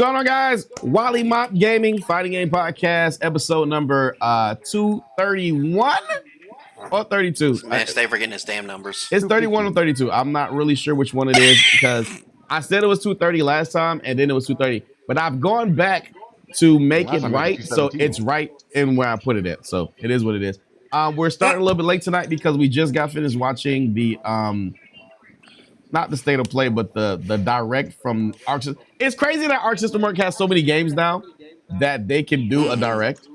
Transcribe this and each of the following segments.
What's going on, guys? Wollie Mopped Gaming Fighting Game Podcast, episode number 231 or 32. Man, stay forgetting his damn numbers. It's 31 or 32. I'm not really sure which one it is because I said it was 230 last time and then it was 230. But I've gone back to make it right, so it's right in where I put it at. So it is what it is. We're starting a little bit late tonight because we just got finished watching the not the state of play, but the direct from Arc System. It's crazy that Arc System Work has so many games now that they can do a direct.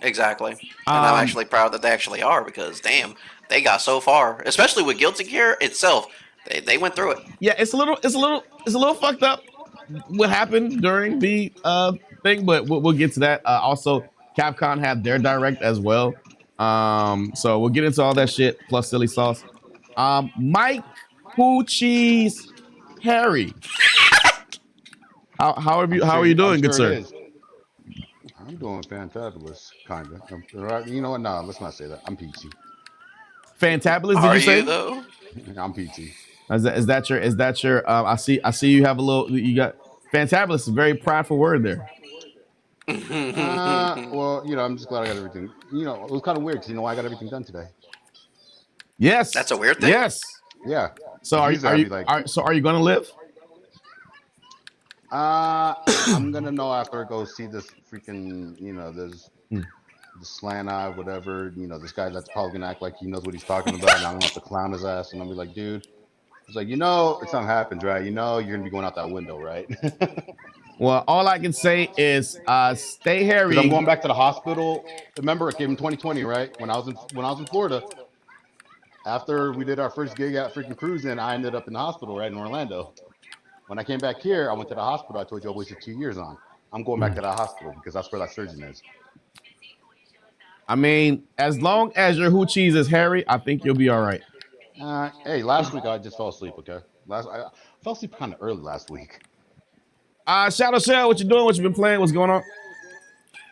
Exactly. And I'm actually proud that they actually are because damn, they got so far. Especially with Guilty Gear itself. They went through it. Yeah, it's a little fucked up what happened during the thing, but we'll get to that. Also, Capcom had their direct as well. So we'll get into all that shit plus silly sauce. Mike Poo Cheese Harry. How are you doing, good sir? I'm doing fantabulous, kinda. You know what? No, let's not say that. I'm peachy. Fantabulous, did you say? Though? I'm peachy. Is that your I see you have a little, you got fantabulous, a very prideful word there. Well, I'm just glad I got everything. It was kind of weird because I got everything done today. Yes. That's a weird thing. Yes. Yeah. So are you gonna live? I'm gonna know after I go see this freaking, there's the slant eye, whatever. This guy that's probably gonna act like he knows what he's talking about, and I'm gonna have to clown his ass, and I'll be like, dude, it's like, it's not happens, right? You're gonna be going out that window, right? Well, all I can say is stay hairy. I'm going back to the hospital. Remember, it came in 2020, right? When I was in Florida. After we did our first gig at freaking cruising, I ended up in the hospital right in Orlando. When I came back here, I went to the hospital. I told you I wasted 2 years on. I'm going back to that hospital because that's where that surgeon is. I mean, as long as your hoo cheese is hairy, I think you'll be all right. Hey, last week I just fell asleep, okay? I fell asleep kind of early last week. Shadow Shell, what you doing? What you been playing? What's going on?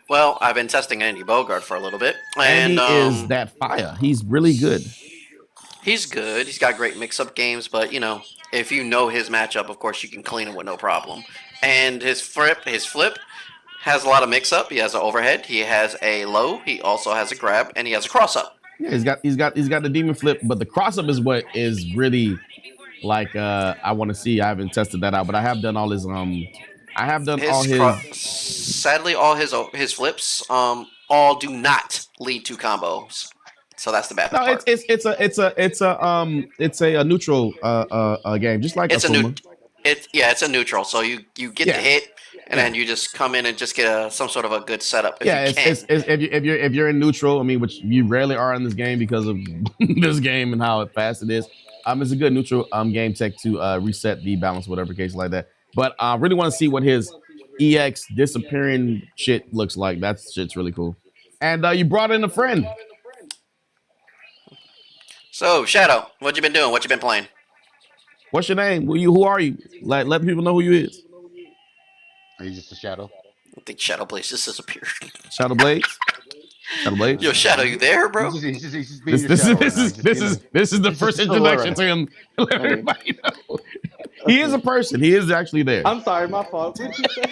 Well, I've been testing Andy Bogart for a little bit. And Andy is that fire. He's really good. He's good. He's got great mix-up games, but, if you know his matchup, of course, you can clean him with no problem. And his flip has a lot of mix-up. He has an overhead. He has a low. He also has a grab, and he has a cross-up. Yeah, he's got the demon flip, but the cross-up is what is really like I want to see. I haven't tested that out, but I have done all his sadly all his flips all do not lead to combos. So that's the bad part. No, it's a neutral game, just like it's it's a neutral. So you get the hit, and then you just come in and just get some sort of a good setup. If you're in neutral, I mean, which you rarely are in this game because of this game and how fast it is. It's a good neutral game tech to reset the balance, whatever case like that. But I really want to see what his EX disappearing shit looks like. That shit's really cool. And you brought in a friend. So, Shadow, what you been doing? What you been playing? What's your name? Who are you? Like, let people know who you is. Are you just a shadow? I think Shadow Blaze just disappeared. Shadow Blades? Shadow Blades? Yo, Shadow, you there, bro? This is the first introduction to him. Let everybody know. He is a person. He is actually there. I'm sorry, my fault. What you say?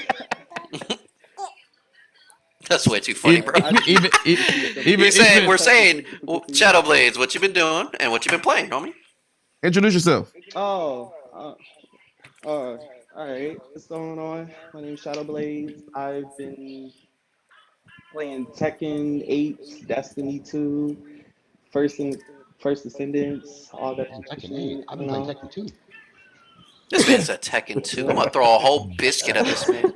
That's way too funny, bro. We're saying, Shadow Blades, what you been doing and what you been playing, homie? Introduce yourself. All right. What's going on? My name's Shadow Blades. I've been playing Tekken 8, Destiny 2, First Ascendants, all that. Tekken 8. I've been playing Tekken 2. This man's a Tekken 2. I'm gonna throw a whole biscuit at this man.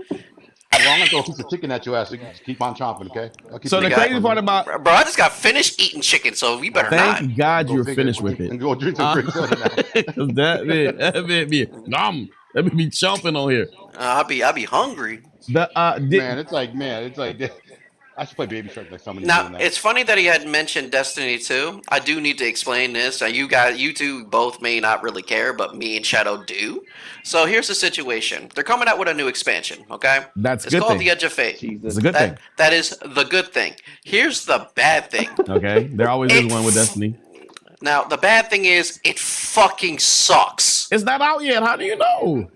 I'm gonna throw a piece of chicken at your ass. So you can just keep on chomping, okay? So the crazy part about bro, I just got finished eating chicken, so we better not. Thank God you're finished with it. And go drink some green soda now. that man be numb. That be chomping on here. I'll be hungry. It's like I should play Baby Shark next time. Now, it's funny that he had mentioned Destiny 2. I do need to explain this. You two both may not really care, but me and Shadow do. So here's the situation. They're coming out with a new expansion, okay? It's called thing. The Edge of Fate. It's a good thing. That is the good thing. Here's the bad thing. Okay, there always is one with Destiny. Now, the bad thing is it fucking sucks. It's not out yet. How do you know?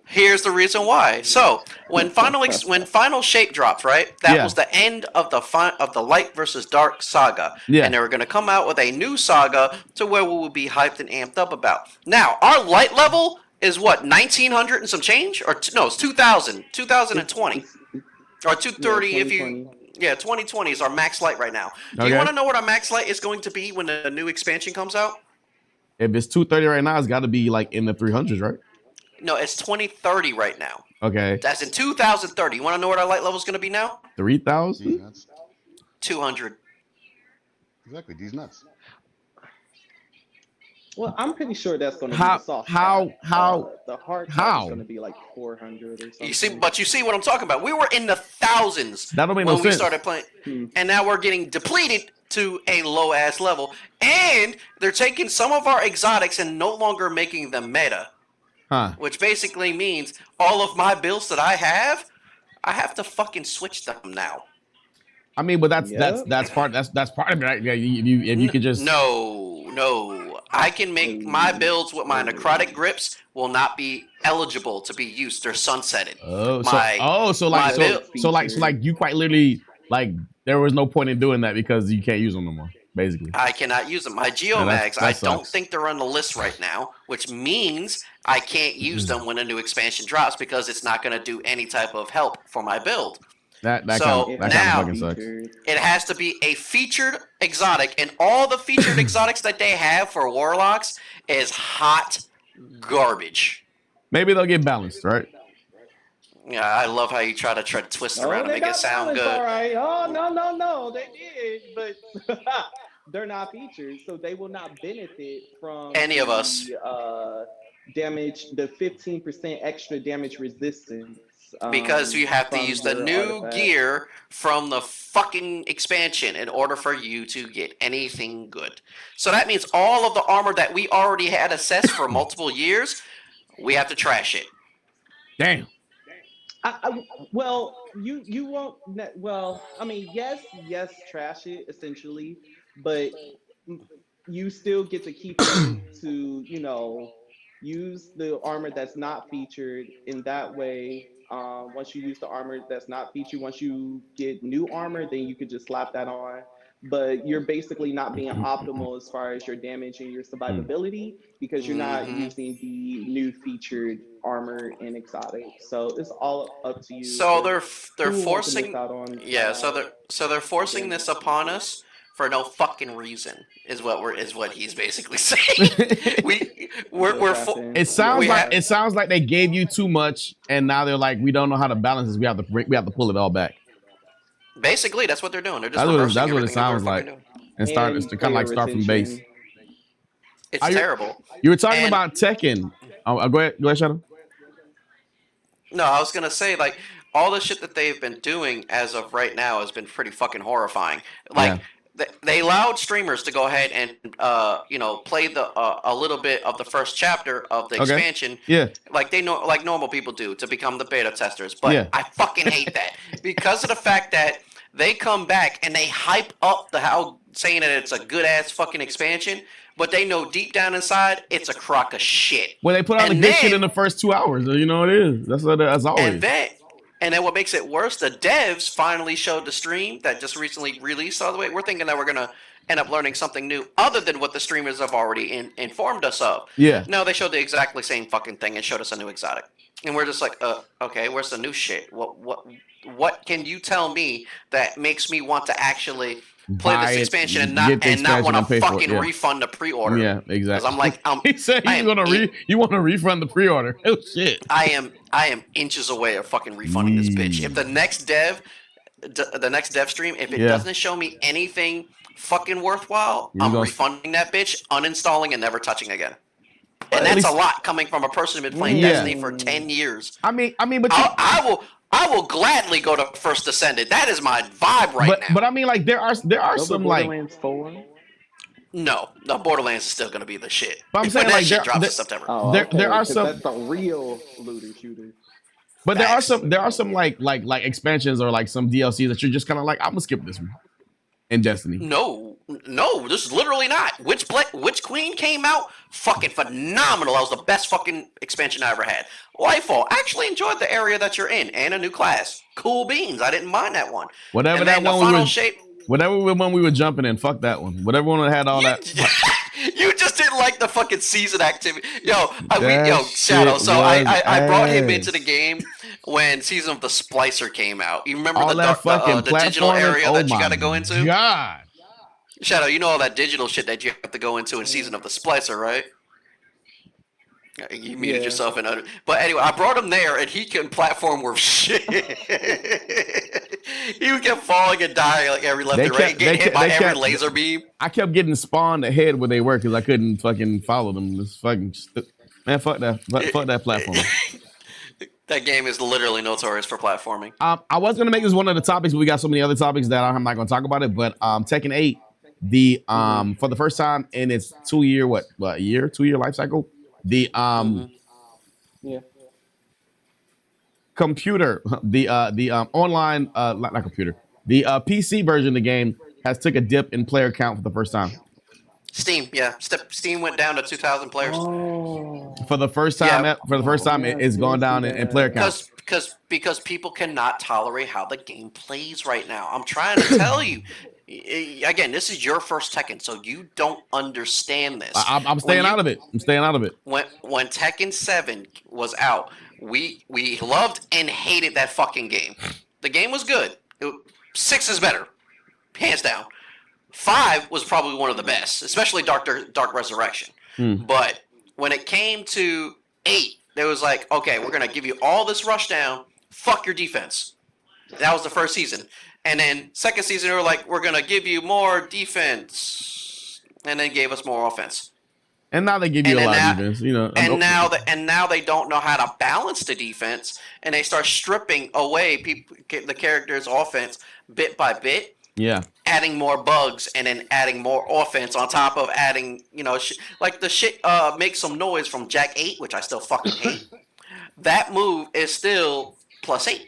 Here's the reason why. So when final shape dropped, right? That was the end of the light versus dark saga, and they were going to come out with a new saga to where we would be hyped and amped up about. Now our light level is what 1900 and some change, or no, it's 2020, or 230 if you. Yeah, 2020 is our max light right now. Do you want to know what our max light is going to be when the new expansion comes out? If it's 230 right now, it's got to be like in the 300s, right? No, it's 2030 right now. Okay. That's in 2030. You want to know what our light level is going to be now? 3,000? 200. Exactly. These nuts. Well, I'm pretty sure that's going to be the soft. How? The hard part is going to be like 400 or something. You see what I'm talking about? We were in the thousands that don't make no when sense. We started playing, and now we're getting depleted to a low ass level, and they're taking some of our exotics and no longer making them meta, which basically means all of my builds that I have to fucking switch them now. I mean, but that's part of it. Right? Yeah, if you could just no, I can make my builds with my necrotic grips will not be eligible to be used. They're sunsetted. So like you quite literally like there was no point in doing that because you can't use them no more. Basically, I cannot use them. My geomags, I don't think they're on the list right now, which means I can't use them when a new expansion drops because it's not going to do any type of help for my build. That kind of fucking sucks. It has to be a featured exotic, and all the featured exotics that they have for warlocks is hot garbage. Maybe they'll get balanced, right? Yeah, I love how you try to twist around and make it sound good. All right. Oh no, they did, but they're not featured, so they will not benefit from any of us. Damage, the 15% extra damage resistance. Because you have to use the new gear from the fucking expansion in order for you to get anything good. So that means all of the armor that we already had assessed for multiple years, we have to trash it. Damn. Well, you won't. Well, I mean, yes, trash it essentially, but you still get to keep them to use the armor that's not featured in that way. Once you use the armor that's not featured, once you get new armor, then you could just slap that on. But you're basically not being optimal as far as your damage and your survivability because you're not using the new featured armor and exotic. So it's all up to you. So they're forcing they're forcing this upon us for no fucking reason is what he's basically saying. It sounds like they gave you too much and now they're like, we don't know how to balance this. We have to pull it all back. Basically, that's what they're doing. They're just that's what it sounds like. And start kind of like start from base. It's terrible. You were talking about Tekken. Go ahead, Shadow. No, I was gonna say like all the shit that they've been doing as of right now has been pretty fucking horrifying. Like they allowed streamers to go ahead and play a little bit of the first chapter of the expansion, like like normal people do to become the beta testers. But I fucking hate that because of the fact that they come back and they hype up saying that it's a good ass fucking expansion, but they know deep down inside it's a crock of shit. Well, they put out the good shit in the first 2 hours. You know it is. That's always. And then what makes it worse, the devs finally showed the stream that just recently released all the way. We're thinking that we're going to end up learning something new other than what the streamers have already informed us of. Yeah. No, they showed the exactly same fucking thing and showed us a new exotic. And we're just like, okay, where's the new shit? What can you tell me that makes me want to actually play this expansion and not want to fucking refund the pre-order? Yeah, exactly. Because I'm like, he said you want to refund the pre-order. Oh shit. I am inches away of fucking refunding this bitch. If the next dev stream, if it doesn't show me anything fucking worthwhile, I'm refunding that bitch, uninstalling, and never touching again. And that's a lot coming from a person who's been playing Destiny for 10 years. I mean, but I will gladly go to First Ascended. That is my vibe now. But I mean, like there are some Borderlands 4? No, the Borderlands is still going to be the shit. But I'm saying that like shit drops in September. Oh, there are some. That's the real looter shooter. But there are some like expansions or like some DLCs that you're just kind of like, I'm gonna skip this one in Destiny. No, No, this is literally not. Which Queen came out fucking phenomenal. That was the best fucking expansion I ever had. Lightfall, actually enjoyed the area that you're in and a new class. Cool beans. I didn't mind that one. Whatever and that then one the we final were, shape. whatever one we were jumping in, fuck that one. Whatever one that had all that. You just didn't like the fucking season activity. That Shadow. shit So I was brought him ass. into the game when Season of the Splicer came out. You remember all that fucking the digital platforming? area Oh that you my got to go into? God. Shadow, you know all that digital shit that you have to go into in Season of the Splicer, right? You muted yourself in other. But anyway, I brought him there, and he can platform with shit. He kept falling and dying like every left and right, getting hit by every laser beam. I kept getting spawned ahead where they were because I couldn't fucking follow them. It's fucking man, fuck that platform. That game is literally notorious for platforming. I was gonna make this one of the topics, but we got so many other topics that I'm not gonna talk about it. But Tekken 8, the for the first time in its 2 year life cycle, the computer, the online not computer, the PC version of the game has took a dip in player count for the first time. Steam, yeah, Steam went down to 2,000 players. For the first time, it's gone down in player count. Because people cannot tolerate how the game plays right now. I'm trying to tell you. Again, this is your first Tekken, so you don't understand this. I'm staying out of it. When Tekken 7 was out, we loved and hated that fucking game. The game was good. 6 is better, hands down. 5 was probably one of the best, especially Dark Resurrection. But when it came to 8, there was like, okay, we're gonna give you all this rush down. Fuck your defense. That was the first season. And then second season, they were like, we're gonna give you more defense, and then gave us more offense. And now they give you a lot of defense, you know. And now they don't know how to balance the defense, and they start stripping away the character's offense bit by bit. Yeah. Adding more bugs and then adding more offense on top of adding, like the shit Make Some Noise from Jack 8, which I still fucking hate. That move is still +8.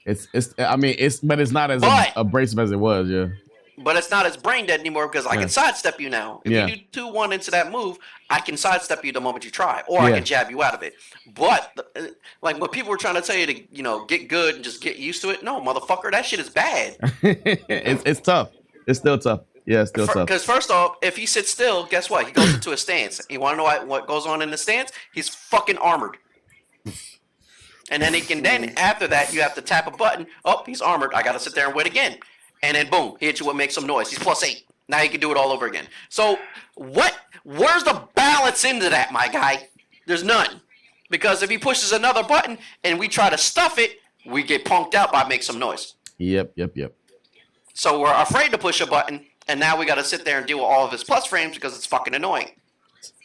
But it's not as abrasive as it was, yeah. But it's not as brain dead anymore because I can sidestep you now. If you do 2-1 into that move, I can sidestep you the moment you try, or I can jab you out of it. But like when people were trying to tell you to, get good and just get used to it, no, motherfucker, that shit is bad. It's tough. It's still tough. Yeah, it's still tough. Because first off, if he sits still, guess what? He goes into a stance. You want to know what goes on in the stance? He's fucking armored. And then after that, you have to tap a button. Oh, he's armored. I got to sit there and wait again. And then boom, he hits you with Make Some Noise. He's +8. Now he can do it all over again. So where's the balance into that, my guy? There's none. Because if he pushes another button and we try to stuff it, we get punked out by Make Some Noise. Yep. So we're afraid to push a button, and now we got to sit there and deal with all of his plus frames because it's fucking annoying.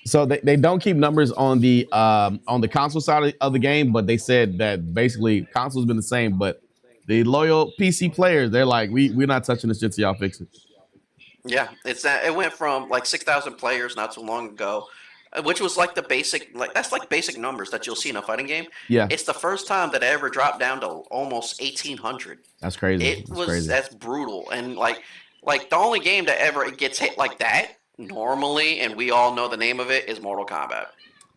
So they don't keep numbers on the console side of the game, but they said that basically console's been the same, but the loyal PC players, they're like, we're not touching this shit till y'all fix it. Yeah, it went from like 6,000 players not too long ago, which was like the basic, that's like basic numbers that you'll see in a fighting game. Yeah, it's the first time that it ever dropped down to almost 1,800. That's crazy. That's brutal, and like the only game that ever gets hit like that normally, and we all know the name of it, is Mortal Kombat.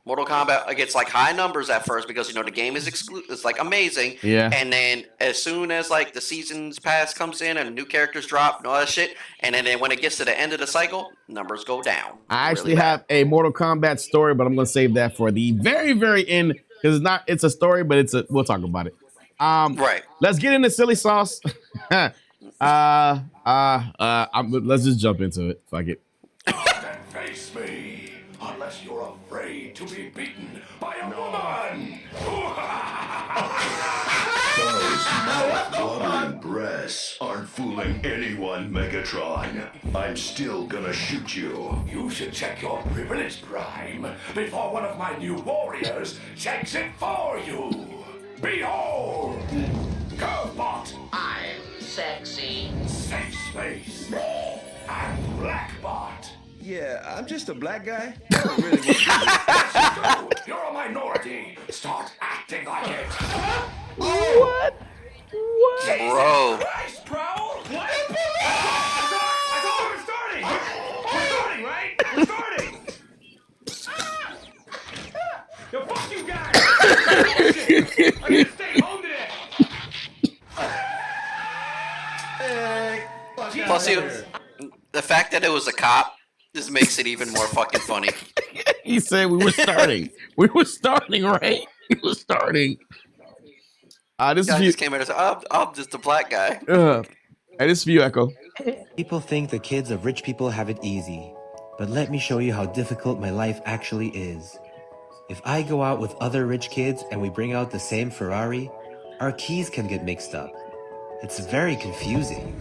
Mortal Kombat gets like high numbers at first because the game is it's like amazing. Yeah. And then as soon as like the seasons pass comes in and new characters drop and all that shit, and then when it gets to the end of the cycle, numbers go down. I actually have a Mortal Kombat story, but I'm gonna save that for the very, very end because it's a story, but we'll talk about it. Right. Let's get into silly sauce. Let's just jump into it. Fuck it. Face me, unless you're afraid to be beaten by a woman. Those mouth-watering breasts aren't fooling anyone, Megatron. I'm still gonna shoot you. You should check your privilege, Prime, before one of my new warriors checks it for you. Behold, Curvebot, I'm sexy. Safe Space, and Blackbot. Yeah, I'm just a black guy. You're a minority. Start acting like it. What? Bro. Christ, bro! What? I thought we were starting. Plus, the fact that it was a cop just makes it even more fucking funny. He said we were starting. We were starting, right? We were starting. This Guy is just came in and said, I'm just a black guy. Hey, this is for you, Echo. People think the kids of rich people have it easy, but let me show you how difficult my life actually is. If I go out with other rich kids and we bring out the same Ferrari, our keys can get mixed up. It's very confusing.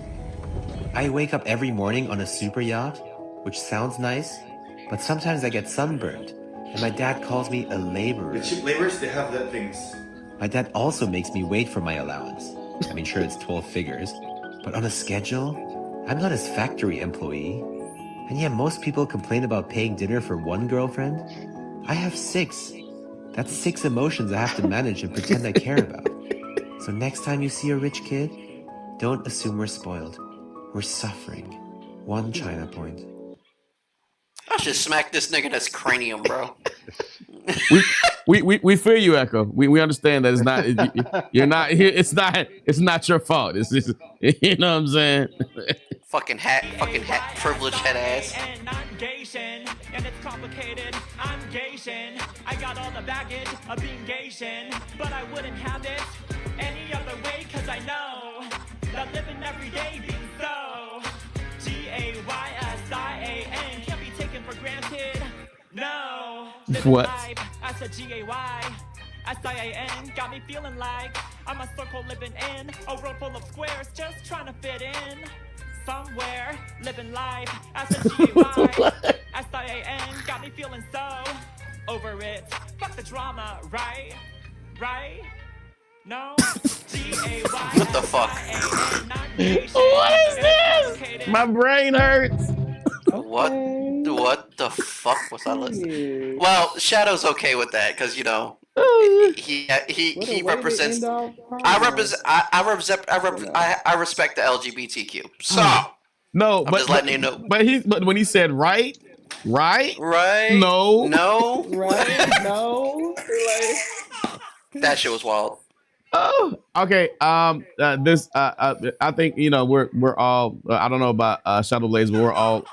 I wake up every morning on a super yacht, which sounds nice, but sometimes I get sunburned, and my dad calls me a laborer. The cheap laborers, they have that things. My dad also makes me wait for my allowance. I mean, sure, it's 12 figures, but on a schedule, I'm not his factory employee. And yet most people complain about paying dinner for one girlfriend. I have 6. That's 6 emotions I have to manage and pretend I care about. So next time you see a rich kid, don't assume we're spoiled. We're suffering. 1 China point. I should smack this nigga in his cranium, bro. We feel you, Echo. We understand that it's not you're not here. It's not your fault. It's just, you know what I'm saying. fucking hat, privileged head ass. And I'm Gation, and it's complicated. I'm Gation. I got all the baggage of being Gation, but I wouldn't have it any other way, cause I know that living every day being so G-A-Y-S-I-A-N can't be taken for granted. No. What? I said G-A-Y-S-I-A-N got me feeling like I'm a circle living in a world full of squares, just trying to fit in somewhere, living life. I said G-A-Y-S-I-A-N got me feeling so over it. Fuck the drama, right? Right? No? G-A-Y-S-I-A-N. What the fuck? What is this? My brain hurts. What the fuck was I listening? Well, Shadow's okay with that because he represents. I respect the LGBTQ. So no, I'm just letting you know. But when he said right, no, right, no, that shit was wild. Oh, okay. This I think we're all I don't know about Shadow Blaze, but we're all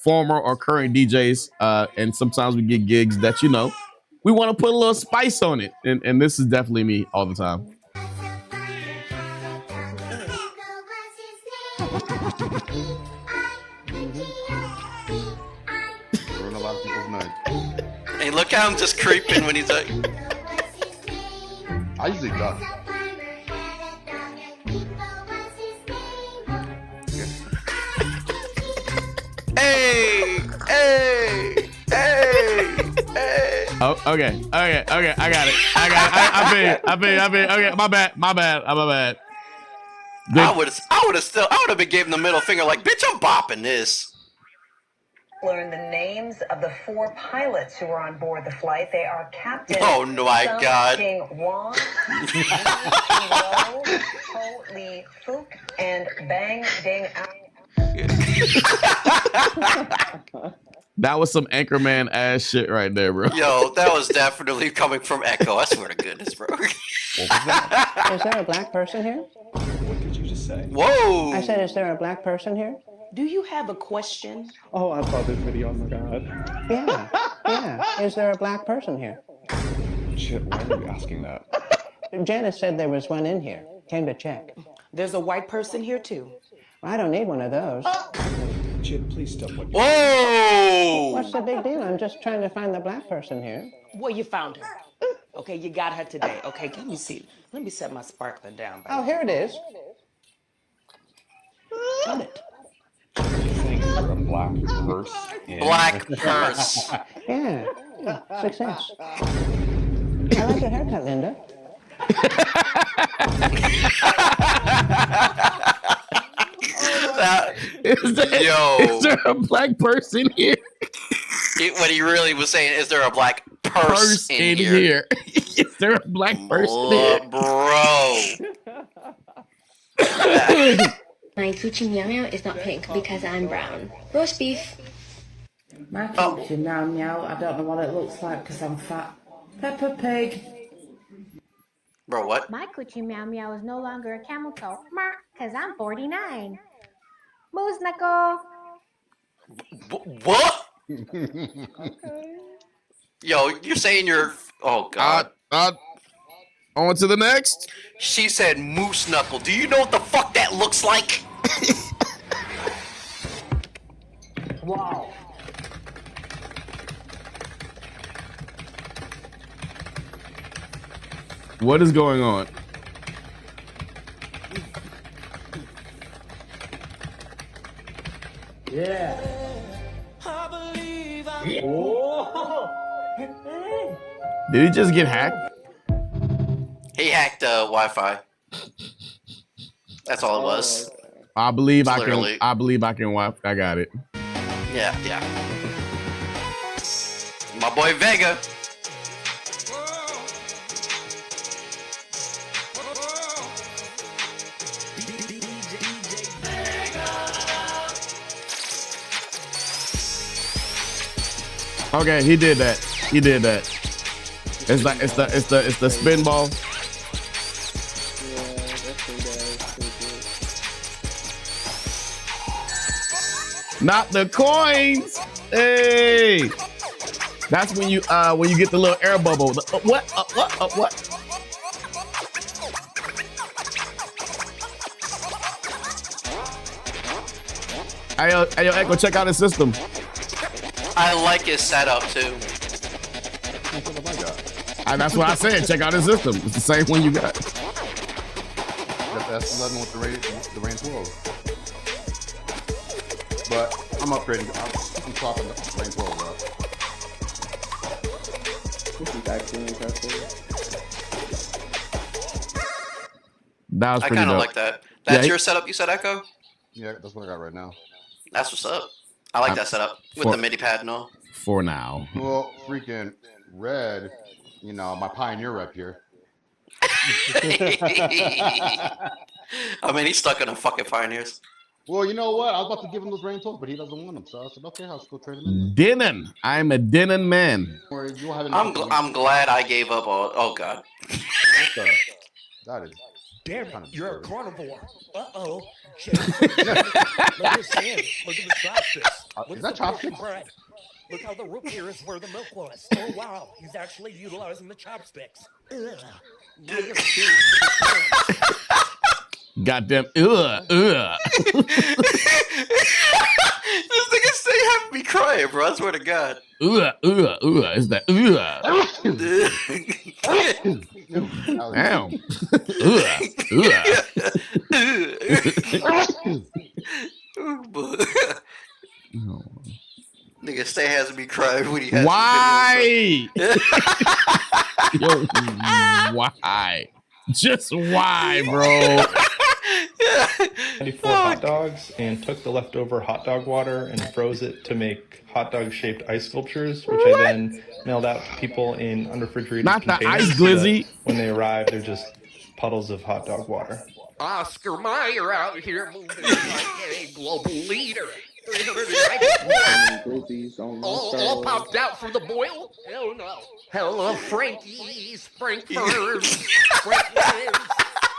former or current DJs, and sometimes we get gigs that we want to put a little spice on it, and this is definitely me all the time. Ruin a lot of people's night. Hey, look how I'm just creeping when he's like. I usually duck. Hey! Oh, okay. I got it. I feel. Okay, my bad. I would have been giving the middle finger like, bitch, I'm bopping this. Learn the names of the 4 pilots who were on board the flight. They are Captain. Oh no, my God. King Wong, Ho Lee Fook, and Bang Ding. That was some Anchorman ass shit right there, bro. Yo, that was definitely coming from Echo. I swear to goodness, bro. What was that? Is there a black person here? What did you just say? Whoa! I said, is there a black person here? Do you have a question? Oh, I saw this video. Oh my god. Yeah. Is there a black person here? Shit, why are you asking that? Janice said there was one in here. Came to check. There's a white person here too. I don't need one of those. Chip, please stop what Whoa! you're What's the big deal? I'm just trying to find the black person here. Well, you found her. Okay, you got her today. Okay, let me see. Let me set my sparkler down. Oh, here it is. Got it. saying you're a black purse. Black purse. Yeah. Success. I like your haircut, Linda. Is there a black person here? What he really was saying is there a black purse in here? Is there a black person here? Bro. My coochie meow meow is not pink because I'm brown. Roast beef. My coochie meow meow, I don't know what it looks like because I'm fat. Peppa Pig. Bro, what? My coochie meow meow is no longer a camel toe because I'm 49. Moose knuckle. What? Okay. Yo, you're saying you're. Oh God. On to the next. She said moose knuckle. Do you know what the fuck that looks like? Wow. What is going on? Yeah. Did he just get hacked? He hacked Wi-Fi. That's all it was. I believe I Literally. can. I believe I can. I got it. Yeah. My boy Vega. Okay, he did that. He did that. It's the spin ball. Yeah, that's pretty bad. Not the coins. Hey, that's when you get the little air bubble. What? Hey, yo, Echo, check out his system. I like his setup too. That's what I said. Check out his system. It's the same one you got. Got the S11 with the Rain 12. But I'm upgrading. I'm swapping the Rain 12, bro. This is actually impressive. That was I pretty kind of dope. like that. That's Yeah, your setup, you said, Echo? Yeah, that's what I got right now. That's what's up. I like that setup with the MIDI pad and all. For now. Well, freaking Red, you know, my pioneer rep here. I mean, he's stuck in a fucking Pioneers. Well, you know what? I was about to give him those Rain 12, but he doesn't want them. So I said, okay, I'll just go trade him in. Denon. I'm a Denon man. Or you'll have I'm glad I gave up all. Oh God. That is. Damn it, you're a carnivore. Uh-oh. Look at his hand. Look at the chopsticks. Look Is at that the chopsticks? bread. Look how the root beer is where the milk was. Oh, wow. He's actually utilizing the chopsticks. Ugh. Goddamn. This nigga say having me crying, bro. I swear to God. It's that. Damn. Nigga stay has me crying when he has Why? Yo, why? Just why, bro? 94 hot dogs and took the leftover hot dog water and froze it to make hot dog shaped ice sculptures, which I then mailed out to people in unrefrigerated Not the containers. ice glizzy. When they arrive, they're just puddles of hot dog water. Oscar Mayer out here moving like a global leader. 394. All popped out for the boil? Hell no. Hello, Frankie's, Frankfurters,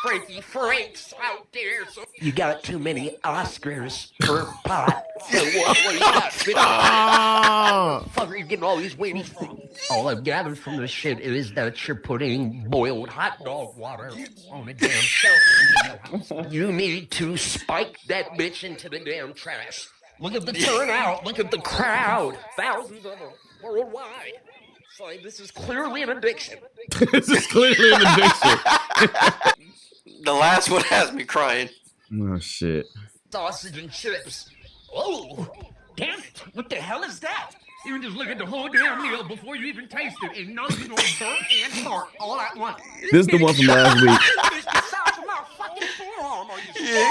Frankie Franks out there. So you got too many Oscars per pot. So what do you got? Fuck are you getting all these wings from? All I've gathered from this shit is that you're putting boiled hot dog water on a damn shelf. You need to spike that bitch into the damn trash. Look at the turnout. Look at the crowd. Thousands of them worldwide. It's like, this is clearly an addiction. This is clearly an addiction. The last one has me crying. Oh, shit. Sausage and chips. Oh, damn it. What the hell is that? You can just look at the whole damn meal before you even taste it. And none of you know burnt and tart all at once. This is the one from last week. It's the size of my fucking forearm. Are you sure?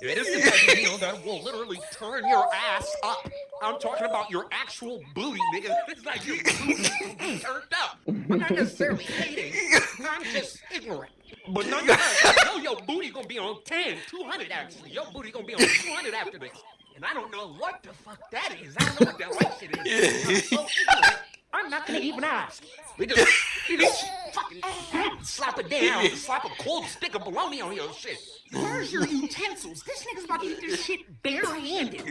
It is the type of meal that will literally turn your ass up. I'm talking about your actual booty, nigga. It's like your booty will be turned up. I'm not necessarily hating. I'm just ignorant. But nonetheless, I know your booty gonna be on 10, 200 actually. Your booty gonna be on 200 after this. And I don't know what the fuck that is. I don't know what that white shit is. I'm so ignorant. I I'm not gonna even ask. We just fucking slap it down, slap a cold stick of bologna on your shit. Where's your utensils? This nigga's about to eat this shit barehanded.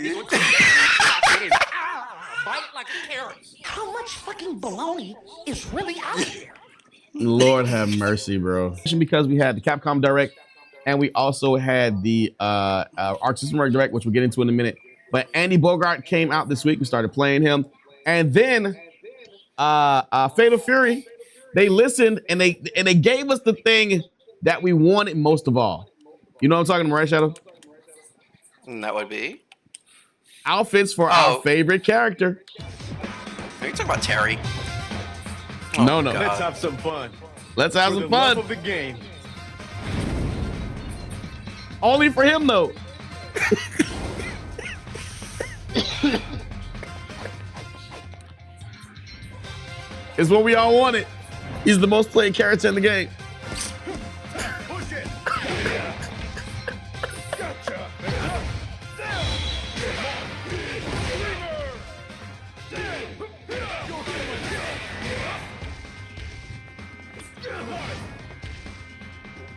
Bite like a carrot. How much fucking bologna is really out there? Lord have mercy, bro. Because we had the Capcom Direct, and we also had the Arc System Works Direct, which we'll get into in a minute. But Andy Bogart came out this week. We started playing him, and then Fatal Fury. They listened and they gave us the thing that we wanted most of all. You know what I'm talking about, right, Shadow? And that would be outfits for our favorite character. Are you talking about Terry? No. God. Let's have some fun. Let's have For some the love fun. of the game. Only for him, though. It's what we all wanted. He's the most played character in the game. Push it. Gotcha.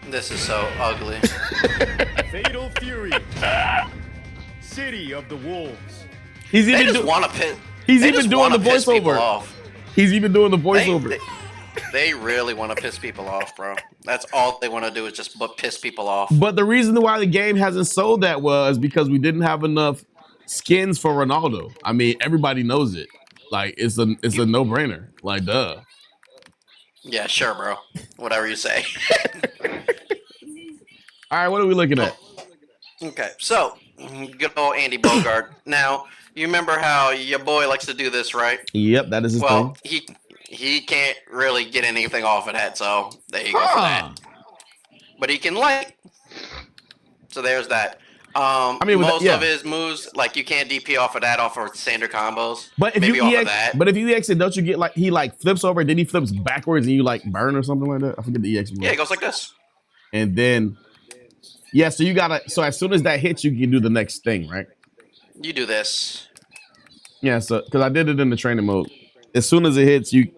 This is so ugly. Fatal Fury. City of the Wolves. He's They even just want to piss. He's they even just doing the wanna piss people voiceover. off. He's even doing the voiceover. They really want to piss people off, bro. That's all they want to do is just piss people off. But the reason why the game hasn't sold that was because we didn't have enough skins for Ronaldo. I mean, everybody knows it. Like it's a no-brainer. Like duh. Yeah, sure, bro. Whatever you say. All right, what are we looking at? Okay, so good old Andy Bogart. Now, you remember how your boy likes to do this, right? Yep, that is his Well, thing. he can't really get anything off of that, so there you go for that. But he can light. So there's that. Most of his moves, like you can't DP off of that, off of standard combos. But if maybe you off EX, of that. but if you EX it, don't you get like he like flips over, then he flips backwards and you like burn or something like that? I forget the EX move. Yeah, it goes like this. And then so you gotta as soon as that hits, you can do the next thing, right? You do this. Yeah, so because I did it in the training mode. As soon as it hits, you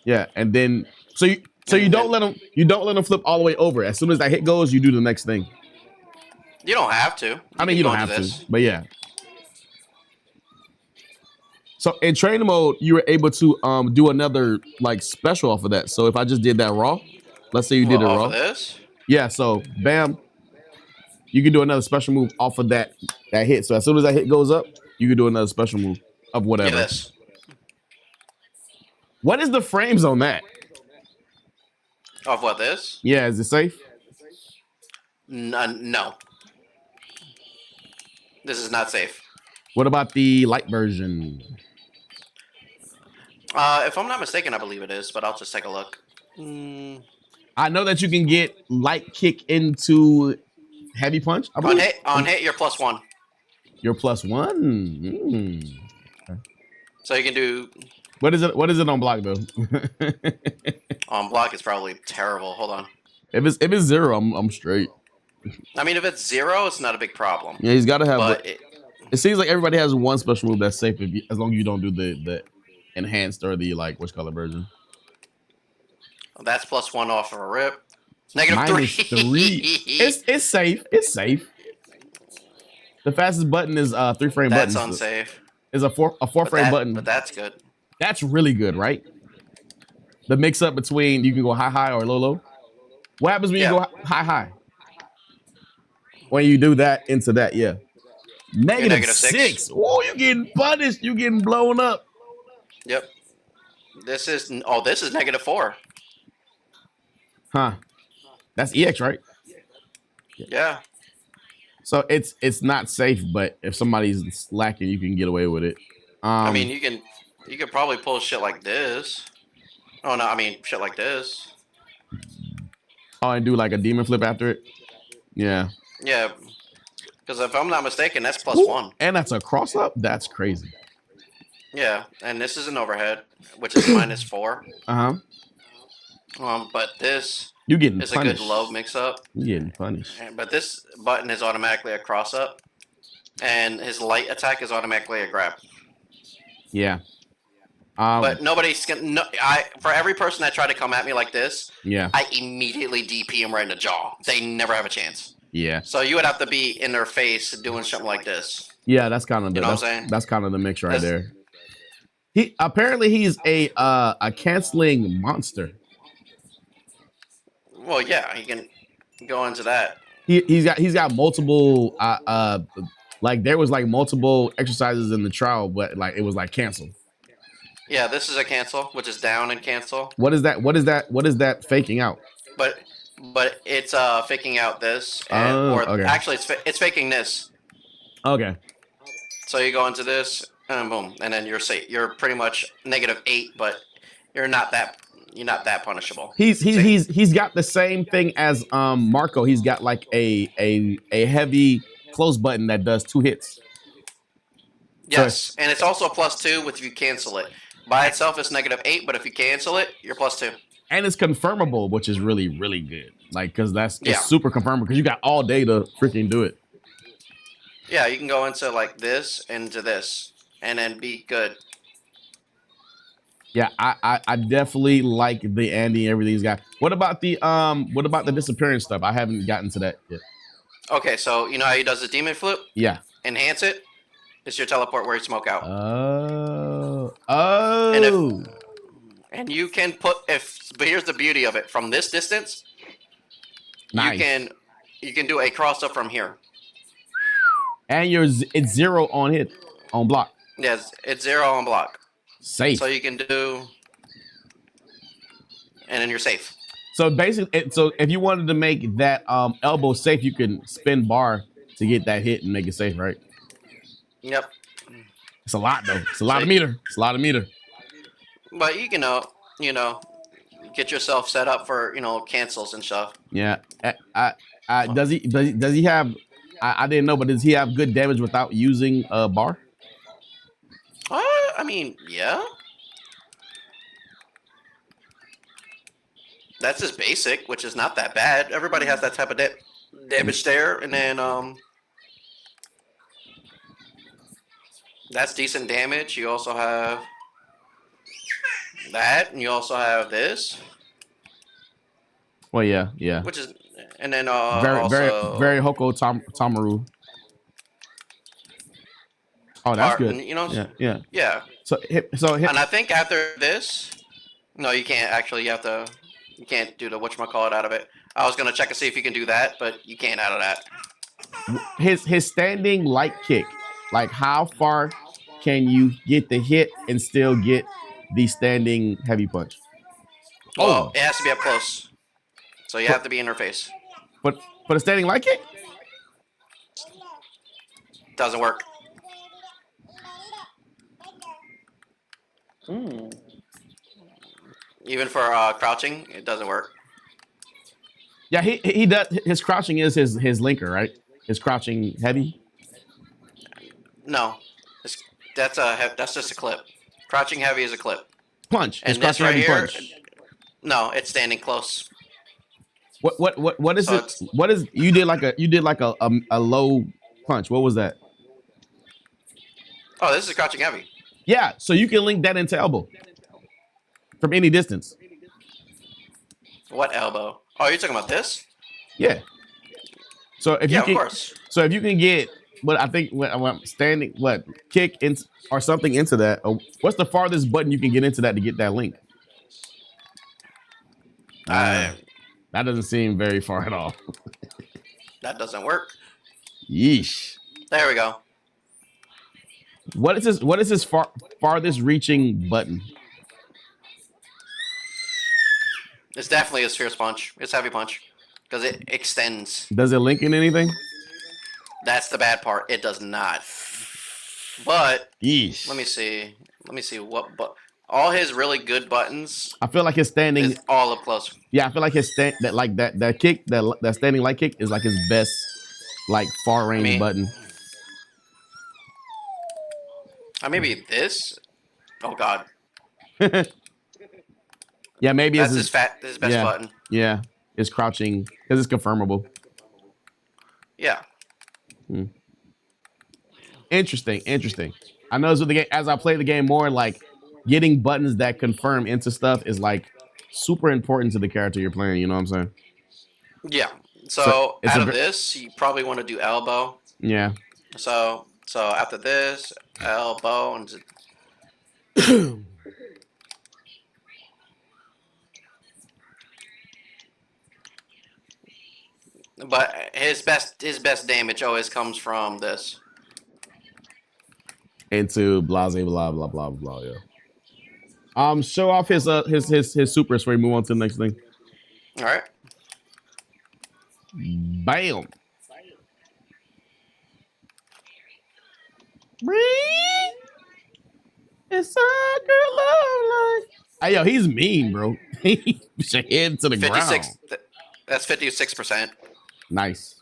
and then you don't let him flip all the way over. As soon as that hit goes, you do the next thing. You don't have to. I mean, you don't have to, but yeah. So in training mode, you were able to do another like special off of that. So if I just did that raw, let's say you did it off raw. of this? Yeah, so bam, you can do another special move off of that hit. So as soon as that hit goes up, you can do another special move of whatever. Yes. What is the frames on that? Of what, this? Yeah, is it safe? No. This is not safe. What about the light version? If I'm not mistaken, I believe it is, but I'll just take a look. I know that you can get light kick into heavy punch. I believe. On hit, you're +1. You're +1. Okay. So you can do. What is it? What is it on block though? On block, it's probably terrible. Hold on. If it's 0, I'm straight. I mean, if it's 0, it's not a big problem. Yeah, he's got to have. But it seems like everybody has one special move that's safe as long as you don't do the enhanced or the like what's color version. That's +1 off of a rip. -3. It's safe. It's safe. The fastest button is 3-frame button. That's unsafe. Is a 4-frame button. But that's good. That's really good, right? The mix up between you can go high or low. What happens when you go high? When you do that into that, yeah. -6. Oh, you're getting punished. You're getting blown up. Yep. This is -4. Huh. That's EX, right? Yeah. So it's not safe, but if somebody's slacking, you can get away with it. I mean, you could probably pull shit like this. Oh no, I mean shit like this. Oh, and do like a demon flip after it. Yeah. Yeah. Because if I'm not mistaken, that's +1. And that's a cross up. That's crazy. Yeah, and this is an overhead, which is -4. But this You getting is punished. a good low mix-up. You getting punished. But this button is automatically a cross-up, and his light attack is automatically a grab. Yeah. But nobody's gonna. No, for every person that tried to come at me like this, Yeah. I immediately DP them right in the jaw. They never have a chance. Yeah. So you would have to be in their face doing something like this. Yeah, that's kind of You know what I'm saying? that's kind of the mix right there. He apparently he's a canceling monster. Well, yeah, he can go into that. He's got multiple like there was like multiple exercises in the trial, but like it was like canceled. Yeah, this is a cancel, which is down and cancel. What is that? What is that? What is that faking out? But it's faking out this, Okay. actually it's faking this. Okay. So you go into this, and boom, and then you're safe. You're pretty much -8, but you're not that punishable. He's got the same thing as Marco. He's got like a heavy close button that does 2 hits. Yes, and it's also a +2 if you cancel it. By itself, it's -8, but if you cancel it, you're +2. And it's confirmable, which is really, really good. Like, because it's Yeah. super confirmable because you got all day to freaking do it. Yeah, you can go into like this, into this, and then be good. Yeah, I definitely like the Andy and everything he's got. What about the disappearance stuff? I haven't gotten to that yet. Okay, so you know how he does the demon flip? Yeah. Enhance it. It's your teleport where you smoke out. Oh. And you can put but here's the beauty of it. From this distance, Nice. you can do a cross up from here. And it's 0 on hit on block. Yes, it's 0 on block. Safe. So you can do, and then you're safe. So basically, so if you wanted to make that elbow safe, you can spin bar to get that hit and make it safe, right? Yep. It's a lot though. It's a lot of meter. It's a lot of meter. But you can get yourself set up for cancels and stuff. Yeah. Does he have? I didn't know, but does he have good damage without using a bar? I mean, yeah. That's his basic, which is not that bad. Everybody has that type of damage there, and then that's decent damage. You also have that, and you also have this. Well, yeah. Which is, and then very Hoko Tamaru. Oh, that's good. Yeah. So, and I think after this, no, you can't actually. You can't do the whatchamacallit out of it. I was gonna check and see if you can do that, but you can't out of that. His standing light kick, like how far can you get the hit and still get the standing heavy punch? Well, it has to be up close, so you have to be in her face. But a standing light kick doesn't work. Even for crouching, it doesn't work. Yeah, he does. His crouching is his linker, right? His crouching heavy. No, that's just a clip. Crouching heavy is a clip. Punch. And this right here, no, it's standing close. What is it? What is you did like a low punch? What was that? Oh, this is crouching heavy. Yeah, so you can link that into elbow from any distance. What elbow? Oh, you're talking about this? Yeah. So if you can, of course. So if you can get what I think when I'm standing, kick in or something into that. What's the farthest button you can get into that to get that link? That doesn't seem very far at all. That doesn't work. Yeesh. There we go. What is his farthest reaching button? It's definitely his fierce punch. It's heavy punch because it extends. Does it link in anything? That's the bad part. It does not. But yeesh. Let me see what. But all his really good buttons. I feel like his standing is all up close. Yeah, I feel like his that kick that standing light kick is like his best like far range button. Maybe this. Oh God. Yeah, maybe that's his best button. Yeah, it's crouching because it's confirmable. Yeah. Interesting. I noticed with the game as I play the game more, like getting buttons that confirm into stuff is like super important to the character you're playing. You know what I'm saying? Yeah. So it's out of this, you probably want to do elbow. Yeah. So after this, elbow and. But his best damage always comes from this. Into blah blah blah blah blah. Yeah. Show off his super so we move on to the next thing. All right. Bam. It's a girl love life. Hey, yo, he's mean, bro. He puts your head to the 56. ground. That's 56%. Nice.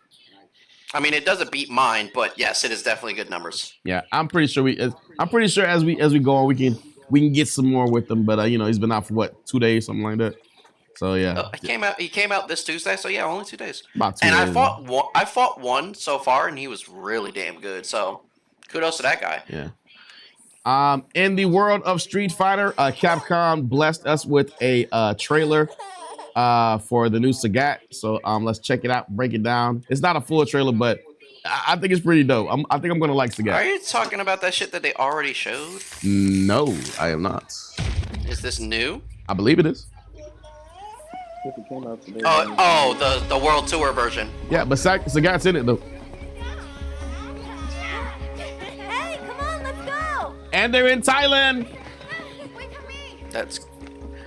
I mean, it doesn't beat mine, but yes, it is definitely good numbers. Yeah, I'm pretty sure as we go on, we can get some more with him. But he's been out for what, 2 days, something like that. So yeah, He came out this Tuesday. So yeah, only 2 days. About 2 days. And I fought one so far, and he was really damn good. So kudos to that guy. Yeah. In the world of Street Fighter, Capcom blessed us with a trailer for the new Sagat. So let's check it out, break it down. It's not a full trailer, but I think it's pretty dope. I think I'm gonna like Sagat. Are you talking about that shit that they already showed? No, I am not. Is this new? I believe it is. The World Tour version. Yeah, but Sagat's in it though. Hey, come on, let's go. And they're in Thailand.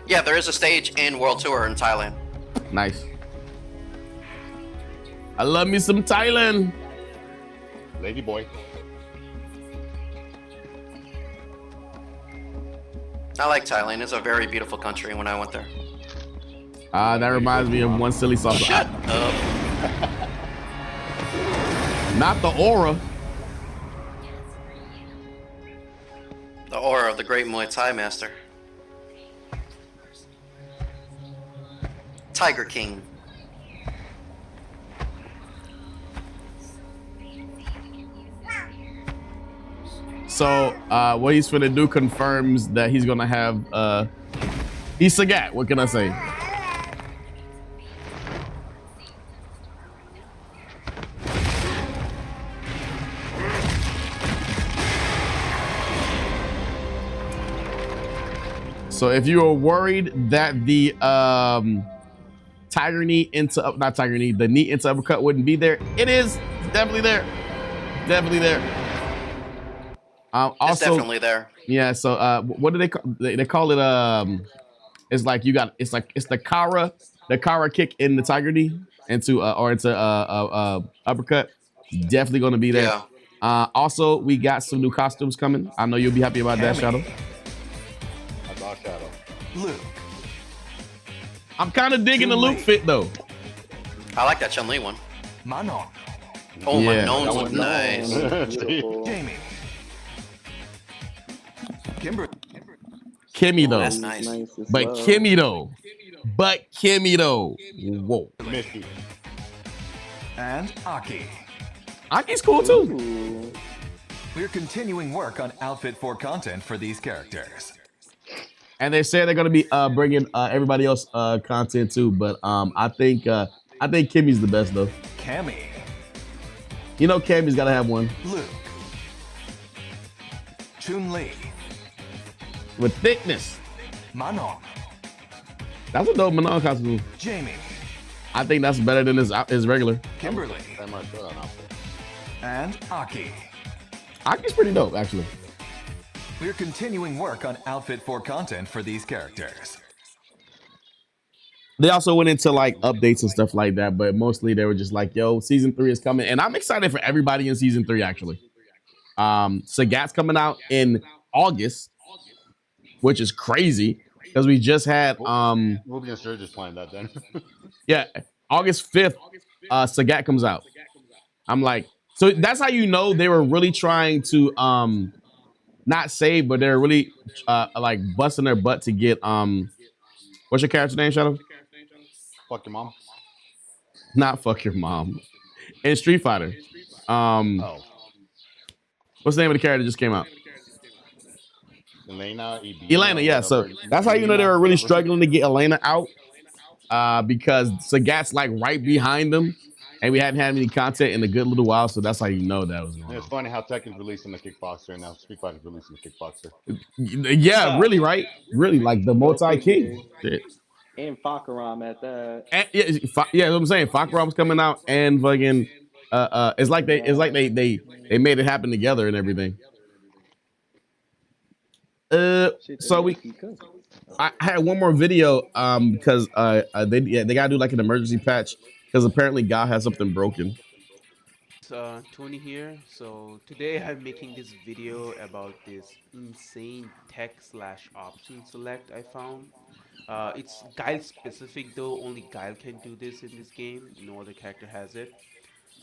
Yeah, there is a stage in World Tour in Thailand. Nice. I love me some Thailand. Lady boy. I like Thailand. It's a very beautiful country when I went there. That reminds me of one silly sauce. Shut up. Not the aura. The aura of the great Muay Thai master. Tiger King. So what he's gonna do confirms that he's gonna have he's Sagat. What can I say? So if you were worried that the tiger knee into not tiger knee, the knee into uppercut wouldn't be there, it is definitely there. Definitely there. It's definitely there. Yeah. So what do they call? They call it it's like it's the Kara kick in the tiger knee into uppercut. Definitely going to be there. Yeah. Also, we got some new costumes coming. I know you'll be happy about that, Shadow. Shadow. Luke. I'm kind of digging the Luke fit though. I like that Chun-Li one. Manon. Oh, Yeah. my nose look nice. Jamie. Kimmy though. That's nice. But Kimmy though. Whoa. Misty. And Aki. Aki's cool too. We're continuing work on outfit for content for these characters. And they say they're gonna be bringing everybody else content too. But I think Kimmy's the best though. Cammy. You know Cammy's gotta have one. Luke. Chun-Li. With thickness. Manon. That's a dope Manon costume. Jamie. I think that's better than his regular. Kimberly. That might show an outfit. And Aki. Aki's pretty dope, actually. We're continuing work on outfit for content for these characters. They also went into like updates and stuff like that, but mostly they were just like, yo, season 3 is coming. And I'm excited for everybody in season 3, actually. Sagat's coming out in August, which is crazy because we just had We'll be in Sturgis playing that then. yeah, August 5th, Sagat comes out. I'm like, so that's how you know they were really trying to not save, but they're really like busting their butt to get what's your character name, Shadow? Fuck your mom. Not fuck your mom. In Street Fighter. What's the name of the character that just came out? Elena, Elena, yeah. So that's how you know they were really struggling to get Elena out. Because Sagat's like right behind them, and we hadn't had any content in a good little while, so that's how you know that was going on. It's funny how Tekken's releasing the Kickboxer and now Street Fighter's releasing the Kickboxer. Yeah, really, right? Really, like the multi-king. And Fakaram at that. And, yeah, what I'm saying. Fakaram's coming out, and fucking, it's like they made it happen together and everything. So I had one more video because they gotta do like an emergency patch because apparently God has something broken. Tony here. So today I'm making this video about this insane tech slash option select I found. It's Guile specific though, only Guile can do this in this game, no other character has it.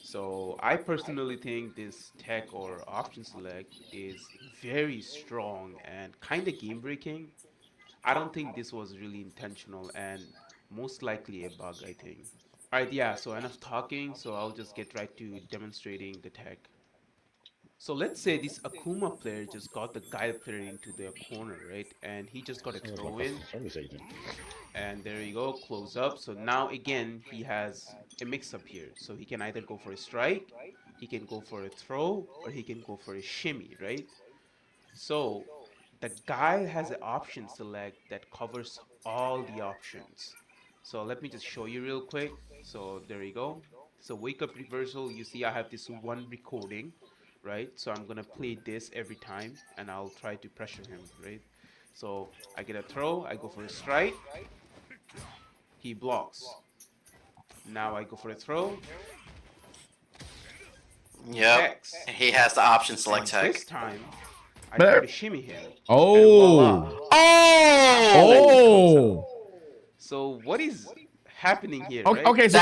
So I personally think this tech or option select is very strong and kinda game breaking. I don't think this was really intentional and most likely a bug, I think. Alright, yeah, so enough talking, so I'll just get right to demonstrating the tech. So let's say this Akuma player just got the Guile player into the corner, right? And he just got a throw in. And there you go, close up. So now again, he has a mix up here. So he can either go for a strike, he can go for a throw, or he can go for a shimmy, right? So the Guile has an option select that covers all the options. So let me just show you real quick. So there you go. So wake up reversal, you see I have this one recording, right? So I'm gonna play this every time and I'll try to pressure him, right? So I get a throw, I go for a strike, he blocks. Now I go for a throw. Yep, he has the option select tech. This time, I try to shimmy him. Oh! Oh! So what is happening here, Okay, right? okay, so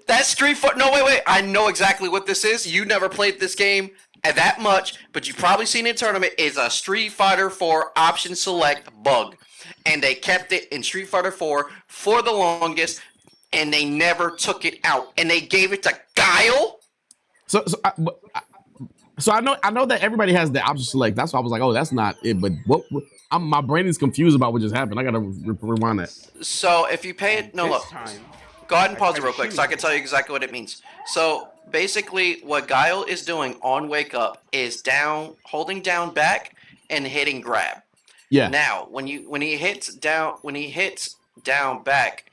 that's Street Fighter. No, wait. I know exactly what this is. You never played this game that much, but you've probably seen it in tournament. It's a Street Fighter 4 option select bug, and they kept it in Street Fighter 4 for the longest, and they never took it out, and they gave it to Guile. So I know that everybody has the option select. That's why I was like, oh, that's not it. But my brain is confused about what just happened. I gotta rewind that. So if you pay it, no, look. Go ahead and pause it real quick so I can tell you exactly what it means. So basically, what Guile is doing on wake up is holding down back and hitting grab. Yeah. Now when he hits down back,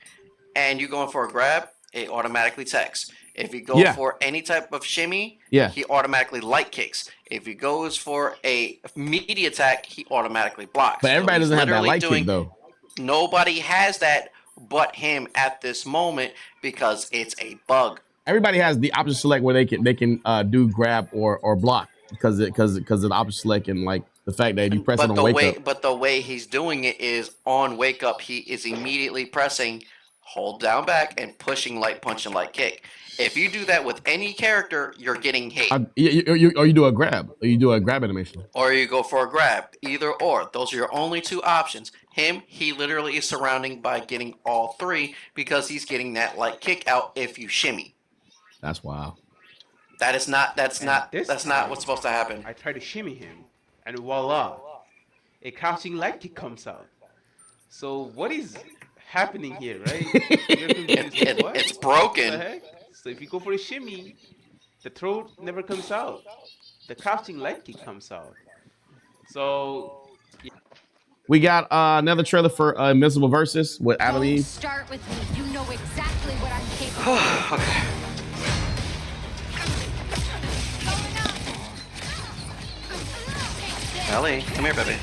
and you're going for a grab, it automatically techs. If he goes for any type of shimmy, he automatically light kicks. If he goes for a meaty attack, he automatically blocks. But everybody doesn't have that light kick though. Nobody has that but him at this moment because it's a bug. Everybody has the option select where they can do grab or block because of the option select and like the fact that you press it on wake up. But the way he's doing it is on wake up, he is immediately pressing hold down back and pushing light punch and light kick. If you do that with any character, you're getting hit. Or you do a grab. Or you do a grab animation. Or you go for a grab. Either or. Those are your only two options. He literally is surrounding by getting all three because he's getting that light kick out if you shimmy. That's wild. That's not what's supposed to happen. I try to shimmy him, and voila, a crouching light kick comes out. So what is happening here, right? It's broken. What the heck? So if you go for a shimmy, the throw never comes out. The crouching light kick comes out. So we got another trailer for Invincible Versus with Adam Eve. Start with me. You know exactly what I'm capable of. Okay. Ellie, come here, baby.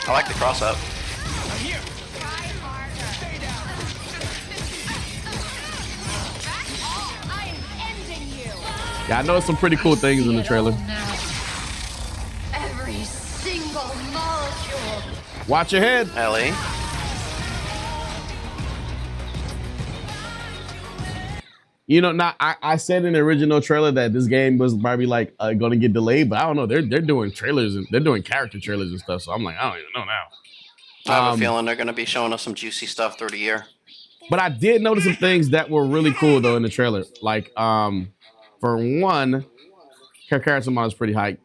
I like the cross up. Yeah, I know some pretty cool things in the trailer. Every single molecule. Watch your head, Ellie. You know, now I said in the original trailer that this game was probably like going to get delayed, but I don't know. They're doing trailers and they're doing character trailers and stuff. So I'm like, I don't even know now. I have a feeling they're going to be showing us some juicy stuff through the year. But I did notice some things that were really cool though in the trailer. Like, for one, her character model is pretty hype.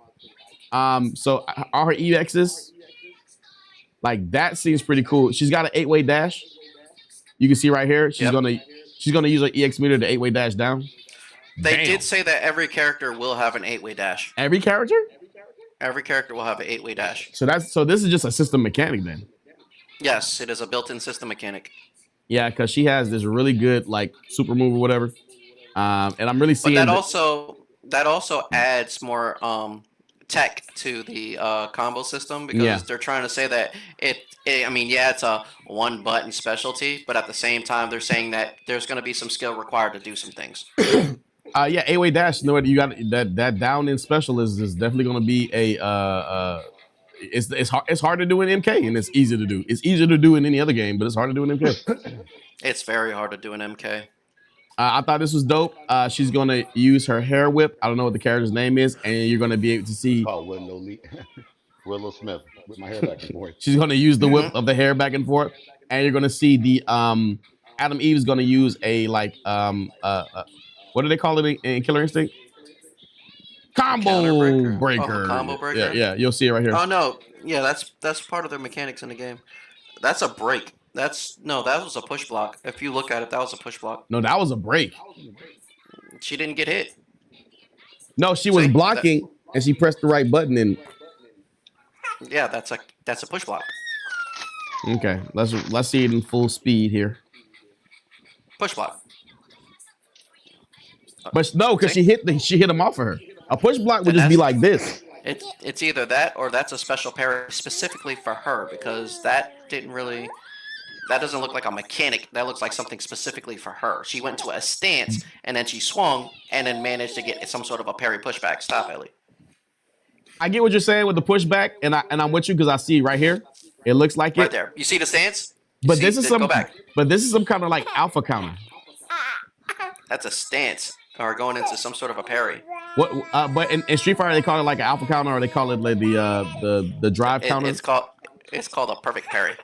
So all her EXs, like that seems pretty cool. She's got an 8-way dash. You can see right here. She's gonna use her EX meter to 8-way dash down. They did say that every character will have an 8-way dash. Every character? Every character will have an 8-way dash. So this is just a system mechanic then. Yes, it is a built-in system mechanic. Yeah, because she has this really good like super move or whatever. And I'm really seeing But that also adds more tech to the combo system because they're trying to say that it's a one button specialty, but at the same time they're saying that there's going to be some skill required to do some things. 8-way dash. You know what? You got that down in special is definitely going to be it's hard to do in MK and it's easy to do. It's easier to do in any other game, but it's hard to do in MK. It's very hard to do in MK. I thought this was dope. She's going to use her hair whip. I don't know what the character's name is, and you're going to be able to see. Oh, Willow Smith with my hair back and forth. She's going to use the whip of the hair back and forth, and you're going to see the Adam Eve is going to use a what do they call it in Killer Instinct? Combo breaker. Oh, combo breaker. Yeah, you'll see it right here. Oh no, yeah, that's part of their mechanics in the game. That's a break. That was a push block. If you look at it, that was a push block. No, that was a break. She didn't get hit. No, she was blocking and she pressed the right button and. Yeah, that's a push block. Okay, let's see it in full speed here. Push block. But no, because she hit him off of her. A push block would just be like this. It's either that or that's a special parry specifically for her because that doesn't look like a mechanic. That looks like something specifically for her. She went to a stance and then she swung and then managed to get some sort of a parry pushback. Stop, Ellie. I get what you're saying with the pushback, and I'm with you because I see right here. It looks like right there. You see the stance? But this is some kind of like alpha counter. That's a stance or going into some sort of a parry. What? But in Street Fighter they call it like an alpha counter, or they call it like the drive counter. It's called a perfect parry.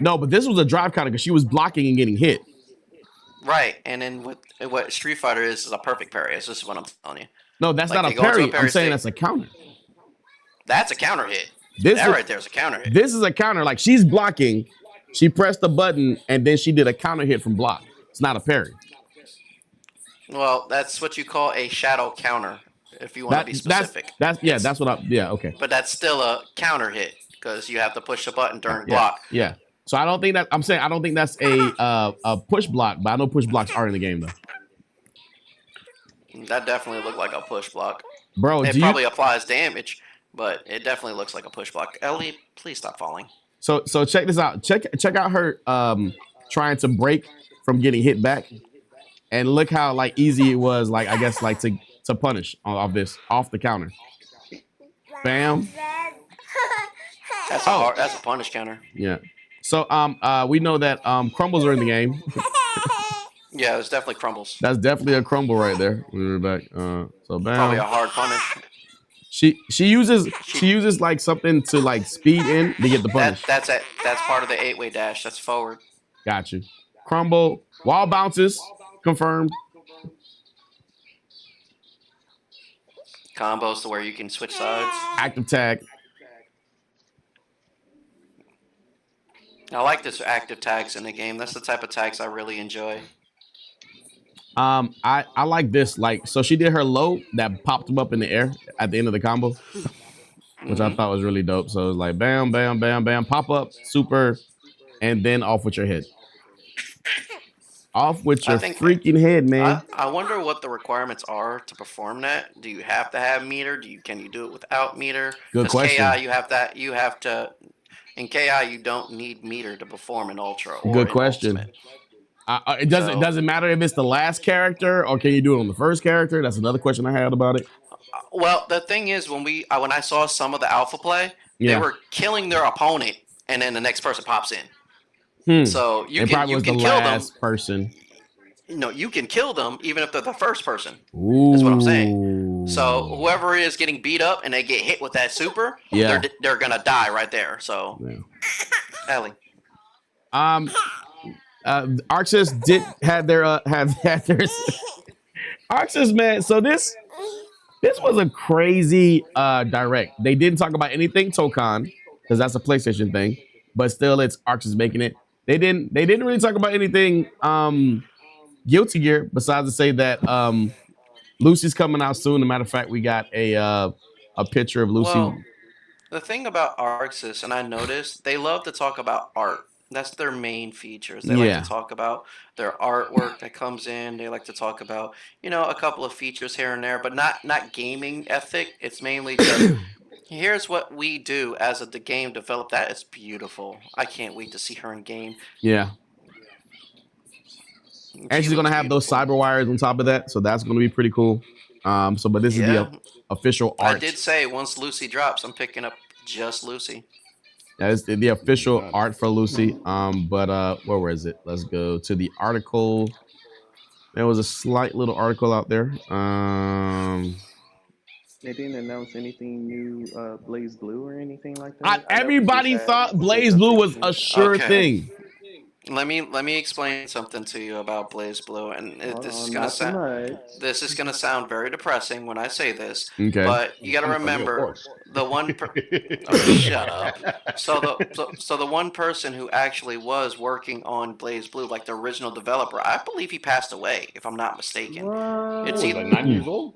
No, but this was a drive counter because she was blocking and getting hit. Right, and then what Street Fighter is a perfect parry. This is what I'm telling you. No, that's not a parry. I'm saying that's a counter. That's a counter hit. Right there is a counter hit. This is a counter. Like she's blocking, she pressed the button, and then she did a counter hit from block. It's not a parry. Well, that's what you call a shadow counter, if you want to be specific. That's what okay. But that's still a counter hit because you have to push the button during block. Yeah. So I don't think that's a push block, but I know push blocks are in the game though. That definitely looked like a push block. Bro, it probably applies damage, but it definitely looks like a push block. Ellie, please stop falling. So check this out. Check out her trying to break from getting hit back. And look how like easy it was, like I guess like to punish off the counter. Bam. That's a punish counter. Yeah. So we know that crumbles are in the game. Yeah, there's definitely crumbles. That's definitely a crumble right there. We're back. So bam. Probably a hard punish. She uses like something to like speed in to get the punish. That's part of the 8-way dash. That's forward. Got you. Crumble, wall bounces, confirmed. Combos to where you can switch sides. Active tag. I like this active tags in the game. That's the type of tags I really enjoy. I like this. Like, so she did her low that popped him up in the air at the end of the combo, which I thought was really dope. So it was like bam, bam, bam, bam, pop up, super, and then off with your head. Off with your freaking head, man. I wonder what the requirements are to perform that. Do you have to have meter? Can you do it without meter? Good question. KI, you have to. In KI, you don't need meter to perform an ultra. Or Good question. It doesn't matter if it's the last character or can you do it on the first character. That's another question I had about it. Well, the thing is, when I saw some of the alpha play, they were killing their opponent, and then the next person pops in. So you can kill them. Person. No, you can kill them even if they're the first person. Ooh. That's what I'm saying. So whoever is getting beat up and they get hit with that super, they're gonna die right there. So, Ellie. Arxis did had their have had their Arxis, man. So this was a crazy direct. They didn't talk about anything Tokan because that's a PlayStation thing, but still, it's Arxis making it. They didn't really talk about anything Guilty Gear besides to say that Lucy's coming out soon. As a matter of fact, we got a picture of Lucy. Well, the thing about Arxis, and I noticed, they love to talk about art. That's their main features. They like to Yeah, talk about their artwork that comes in. They like to talk about, a couple of features here and there, but not gaming ethic. It's mainly just here's what we do as the game developed. That is beautiful. I can't wait to see her in game. yeah. And She she's gonna looks have those beautiful. cyber wires on top of that, so that's gonna be pretty cool. But this is the Yeah, official I art. did say once Lucy drops, I'm picking up just Lucy. That is the official art for Lucy. Where was it? Let's go to the article. There was a slight little article out there. They didn't announce anything new, Blaze Blue or anything like that. I know we just Everybody had thought like Blaze a Blue was a 15. sure Okay. thing. Let me explain something to you about Blaze Blue, and Hold on, not too much. this is gonna sound very depressing when I say this, Okay. but you got to Coming from you, of remember course. the one. Oh, shut up. So the one person who actually was working on Blaze Blue, like the original developer, I believe he passed away, if I'm not mistaken. It's What was he, either like 90 years old?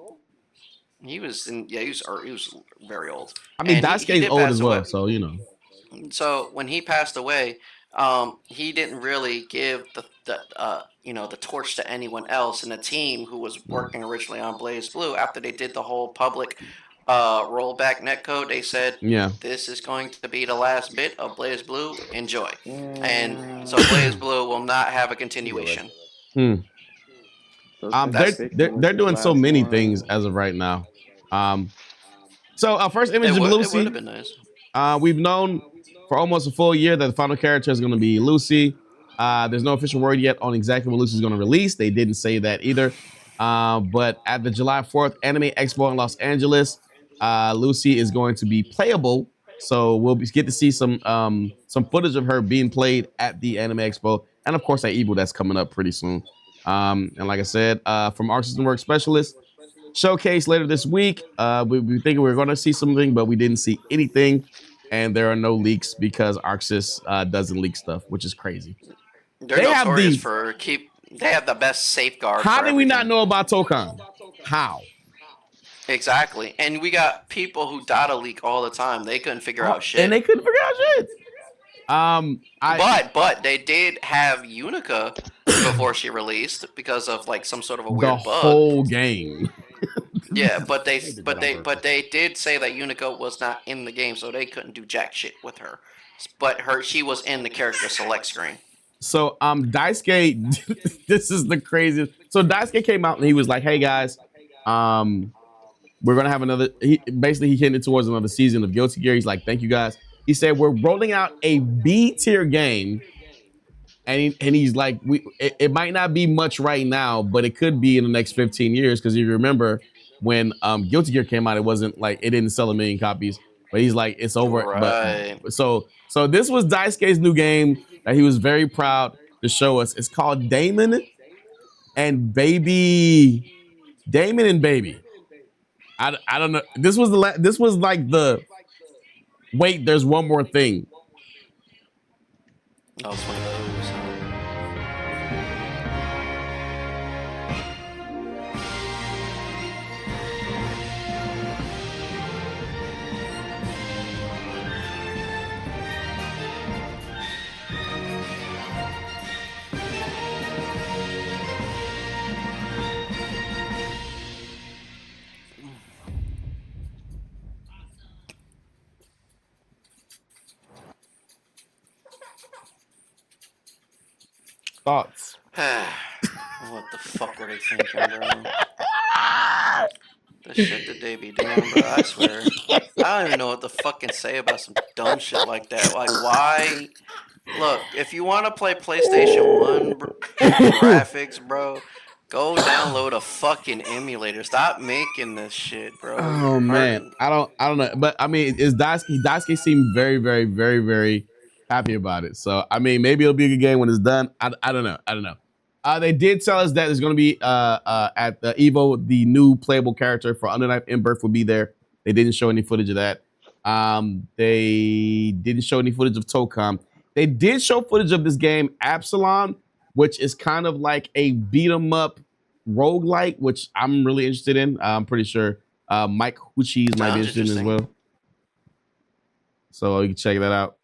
he was in yeah he was very old, I mean, and he Daisuke's did old pass as away. well, so you know. So when he passed away, he didn't really give the torch to anyone else in the team who was working originally on Blaze Blue. After they did the whole public rollback netcode, they said Yeah. this is going to be the last bit of Blaze Blue. Enjoy, and so Blaze Mm, Blue will not have a You're right. continuation. Hmm. so since They're, the That's they're 15 was they're the doing so last many things one, as of right now. First image it. of Would have Lucy. been nice. We've known for almost a full year that the final character is going to be Lucy. There's no official word yet on exactly when Lucy's going to release. They didn't say that either. But at the July 4th Anime Expo in Los Angeles, Lucy is going to be playable. So get to see some footage of her being played at the Anime Expo, and of course that Evo that's coming up pretty soon. And like I said, from Arc System Works Specialist, showcase later this week. We think we were going to see something, but we didn't see anything. And there are no leaks because Arxis doesn't leak stuff, which is crazy. They're They have notorious the. for keep. They have the best safeguard How for did we not everything. know about Tokan? How? Exactly. And we got people who data leak all the time. They couldn't figure out shit. And they couldn't figure out shit. But they did have Unica before she released because of like some sort of a the weird bug. whole game. Yeah, but They did that on purpose. they did say that Unica was not in the game, so they couldn't do jack shit with her. But she was in the character select screen. So Daisuke, this is the craziest. So Daisuke came out and he was like, "Hey guys, we're gonna have another." He hinted towards another season of Guilty Gear. He's like, "Thank you guys." He said, "We're rolling out a B tier game." And he's like, it might not be much right now, but it could be in the next 15 years. Because you remember when Guilty Gear came out, it didn't sell 1 million copies. But he's like, it's over. Right. But so this was Daisuke's new game that he was very proud to show us. It's called Damon and Baby. Damon and Baby. I don't know. This was like the wait. There's one more thing. That was one of those. Thoughts? What the fuck were they thinking, bro? The shit that they be doing, bro. I swear. I don't even know what to fucking say about some dumb shit like that. Like, why? Look, if you want to play PlayStation 1 graphics, bro, go download a fucking emulator. Stop making this shit, bro. Oh man, I don't know, but I mean, is Daisuke seemed very, very, very, very happy about it. So I mean, maybe it'll be a good game when it's done. I don't know. I don't know. They did tell us that there's going to be at the Evo, the new playable character for Underknife in Birth will be there. They didn't show any footage of that. They didn't show any footage of Tocom. They did show footage of this game, Absalom, which is kind of like a beat 'em up roguelike, which I'm really interested in. I'm pretty sure Mike Huchis might be interested in as well. So you can check that out.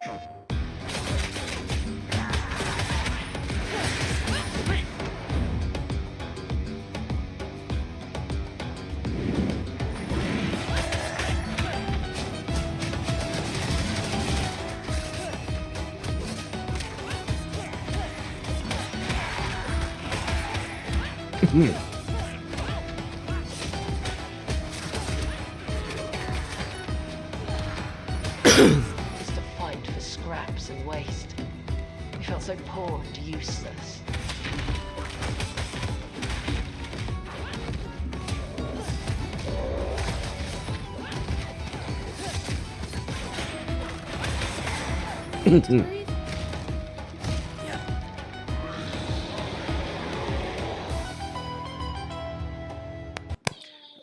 Just a fight for scraps and waste. You felt so poor and useless.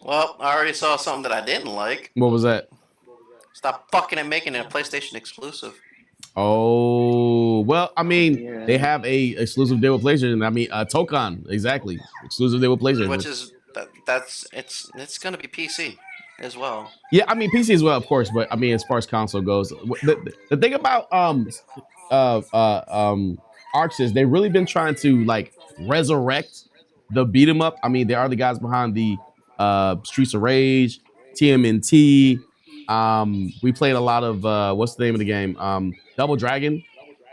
Well, I already saw something that I didn't like. What was that? Stop fucking and making it a PlayStation exclusive. Oh, well, I mean, they have a exclusive deal with PlayStation. I mean, Tocon, exactly. Exclusive deal with PlayStation. Which is it's gonna be PC as well. Yeah, I mean PC as well, of course, but I mean as far as console goes, the thing about Arch is they've really been trying to like resurrect the beat 'em up. I mean, they are the guys behind the Streets of Rage, TMNT. We played a lot of what's the name of the game? Double Dragon,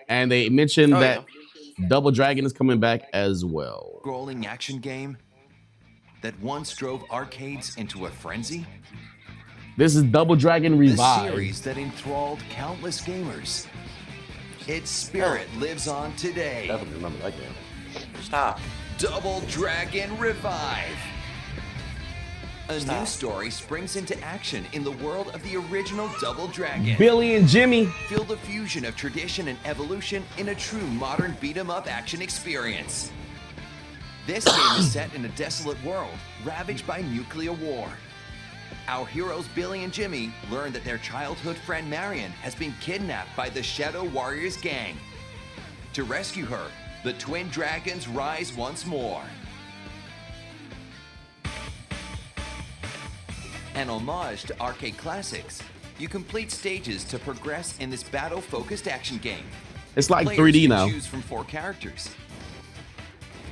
and they mentioned that Double Dragon is coming back as well. Scrolling action game that once drove arcades into a frenzy. This is Double Dragon The Revive. series that enthralled countless gamers. Its spirit lives on today. Definitely remember that game. Stop. Double Dragon Revive. A new story springs into action in the world of the original Double Dragon. Billy and Jimmy. Feel the fusion of tradition and evolution in a true modern beat-em-up action experience. This game is set in a desolate world, ravaged by nuclear war. Our heroes Billy and Jimmy learn that their childhood friend Marion has been kidnapped by the Shadow Warriors gang. To rescue her, the twin dragons rise once more. An homage to arcade classics, you complete stages to progress in this battle-focused action game. It's like Players 3D can now. Choose from 4 characters.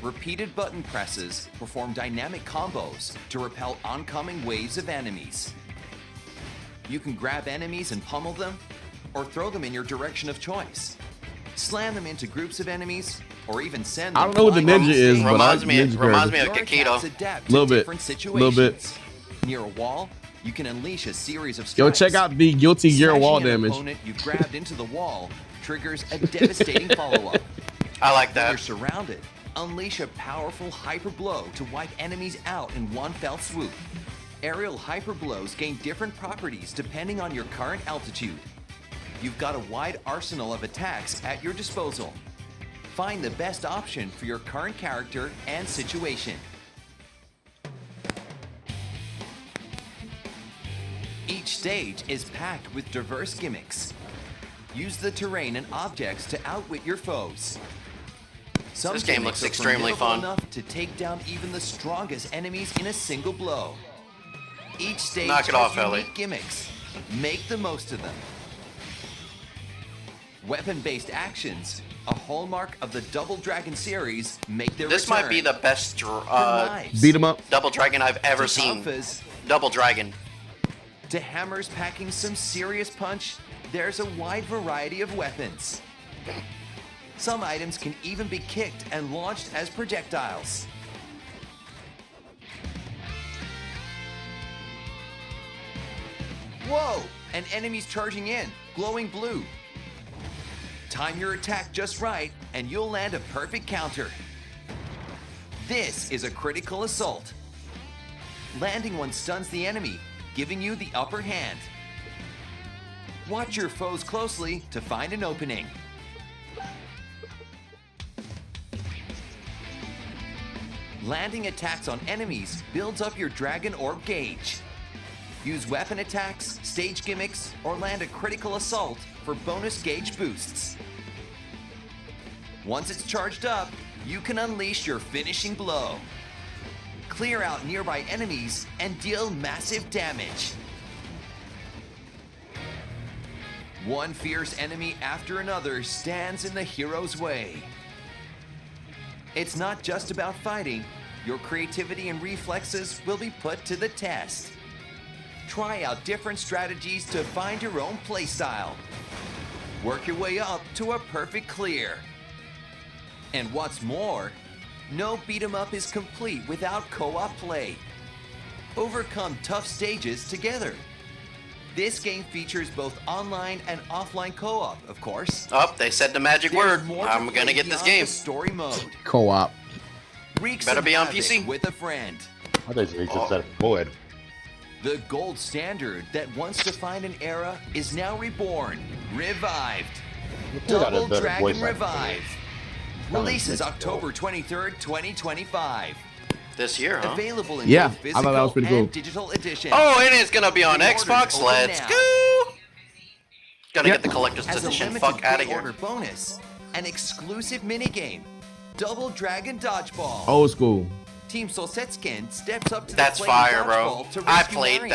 Repeated button presses perform dynamic combos to repel oncoming waves of enemies. You can grab enemies and pummel them, or throw them in your direction of choice. Slam them into groups of enemies, or even send them. I don't know what the flying ninja off is, stage. but I like ninja reminds me of Your Kakito. attacks adapt to Little bit. different Little bit. situations. Near a wall, you can unleash a series of Yo, strikes. check out the Guilty Gear Smashing wall an damage. opponent you grabbed into the wall triggers a devastating follow-up. I like When that. you're surrounded, unleash a powerful hyper blow to wipe enemies out in one fell swoop. Aerial hyper blows gain different properties depending on your current altitude. You've got a wide arsenal of attacks at your disposal. Find the best option for your current character and situation. Each stage is packed with diverse gimmicks. Use the terrain and objects to outwit your foes. Some This game gimmicks looks are extremely formidable fun. enough to take down even the strongest enemies in a single blow. Each stage Knock it has off, Ellie. unique gimmicks. Make the most of them. Weapon-based actions, a hallmark of the Double Dragon series, make their This return. might be the best knives. Beat 'em up. Double Dragon I've ever To seen. alphas, Double Dragon. to hammers packing some serious punch, there's a wide variety of weapons. Some items can even be kicked and launched as projectiles. Whoa! An enemy's charging in, glowing blue. Time your attack just right, and you'll land a perfect counter. This is a critical assault. Landing one stuns the enemy, giving you the upper hand. Watch your foes closely to find an opening. Landing attacks on enemies builds up your Dragon Orb gauge. Use weapon attacks, stage gimmicks, or land a critical assault for bonus gauge boosts. Once it's charged up, you can unleash your finishing blow. Clear out nearby enemies and deal massive damage. One fierce enemy after another stands in the hero's way. It's not just about fighting. Your creativity and reflexes will be put to the test. Try out different strategies to find your own playstyle. Work your way up to a perfect clear. And what's more, no beat 'em up is complete without co-op play. Overcome tough stages together. This game features both online and offline co-op, of course. Oh, they said the magic word. I'm gonna get this game. Story mode. Co-op. Better be on PC. With a friend. I think it's said forward. The gold standard that once defined an era is now reborn, revived. Double Dragon Revive. Releases October 23rd, 2025. This year, huh? Available in Yeah, both I physical thought that was pretty cool. and digital edition. Oh, and it's gonna be on Xbox. Pre-orders Let's open go. Gotta Yep. get the collector's As a edition. limited Fuck out of pre-order here. bonus, an exclusive minigame, Double Dragon Dodgeball. Old school. Team Solsetskin steps up to That's the plate fire, of bro. dodgeball to I rescue played Mario.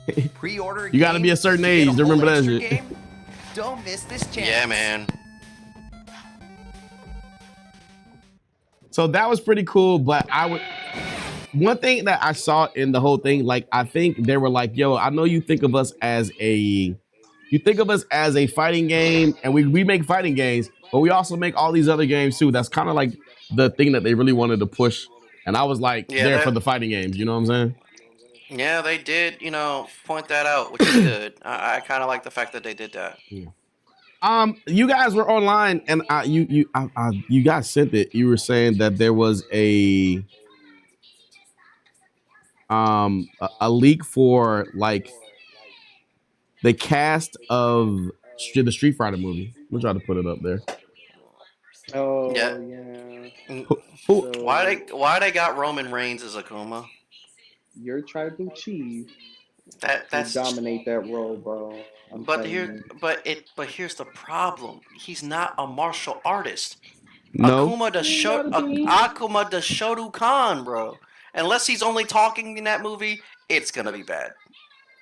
that. Pre-order. You gotta be a certain age to remember that shit. Game? Don't miss this chance. Yeah, man. So that was pretty cool, but one thing that I saw in the whole thing, like, I think they were like, yo, I know you think of us as a fighting game, and we make fighting games, but we also make all these other games too. That's kind of like the thing that they really wanted to push. And I was like, Yeah, for the fighting games, you know what I'm saying? Yeah, they did, point that out, which is good. I kind of like the fact that they did that. Yeah. You guys were online, and you guys sent it. You were saying that there was a leak for like the cast of the Street Fighter movie. We'll try to put it up there. Oh Yeah. yeah. Who- So, Why they got Roman Reigns as Akuma? your tribal chief That's to dominate that role, bro. I'm telling you. but here's the problem. He's not a martial artist. No. Akuma the Shotokan, bro. Unless he's only talking in that movie, it's gonna be bad.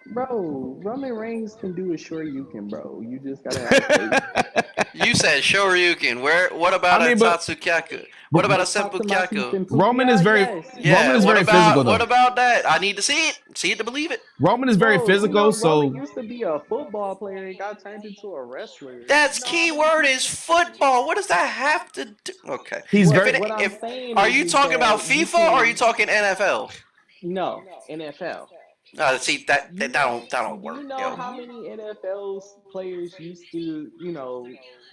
Bro, Roman Reigns can do a Shoryuken, bro. You just gotta have faith. You said Shoryuken. What about I mean, a but- Tatsukyaku? What about a Senpukyaku? Roman is very Yeah, Roman is what very about, physical though. What about that? I need to see it. See it to believe it. Roman is very Bro, physical, so Roman used to be a football player and got turned into a wrestler. That's key word is football. What does that have to do? Okay. He's If very- it- What I'm if- saying Are is you is talking about that you FIFA or are you can- talking NFL? No, NFL. See that don't work. You know yo. how many NFL players used to,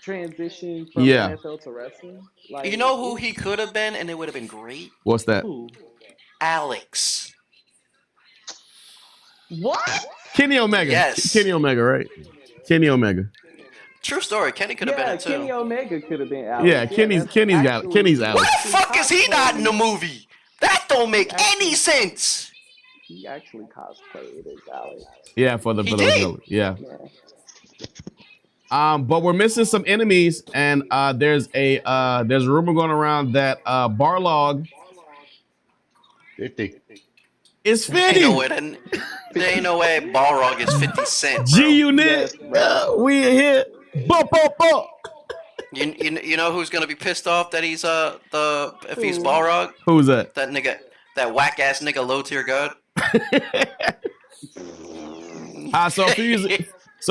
transition from Yeah. NFL to wrestling? Like, You know who he could have been, and it would have been great. what's that? Who? Alex. What? Kenny Omega. Yes. Kenny Omega, right? Kenny Omega. True story. Kenny could have Yeah, been it too. Kenny Omega could have been Alex. Yeah, Kenny's that's Kenny's got actually- Kenny's Why Alex. the fuck is he not in the movie? That don't make any sense. He actually cosplayed as Alex. Yeah, for the He for the did. yeah. Yeah. But we're missing some enemies, and there's a rumor going around that Barlog 50. is There ain't 50. no way. There ain't no way Balrog is 50 Cent. Bro. G Unit, Yes, we here. Bump. You know who's gonna be pissed off that he's if he's Balrog? Who's that? That nigga, that whack ass nigga, low tier god. So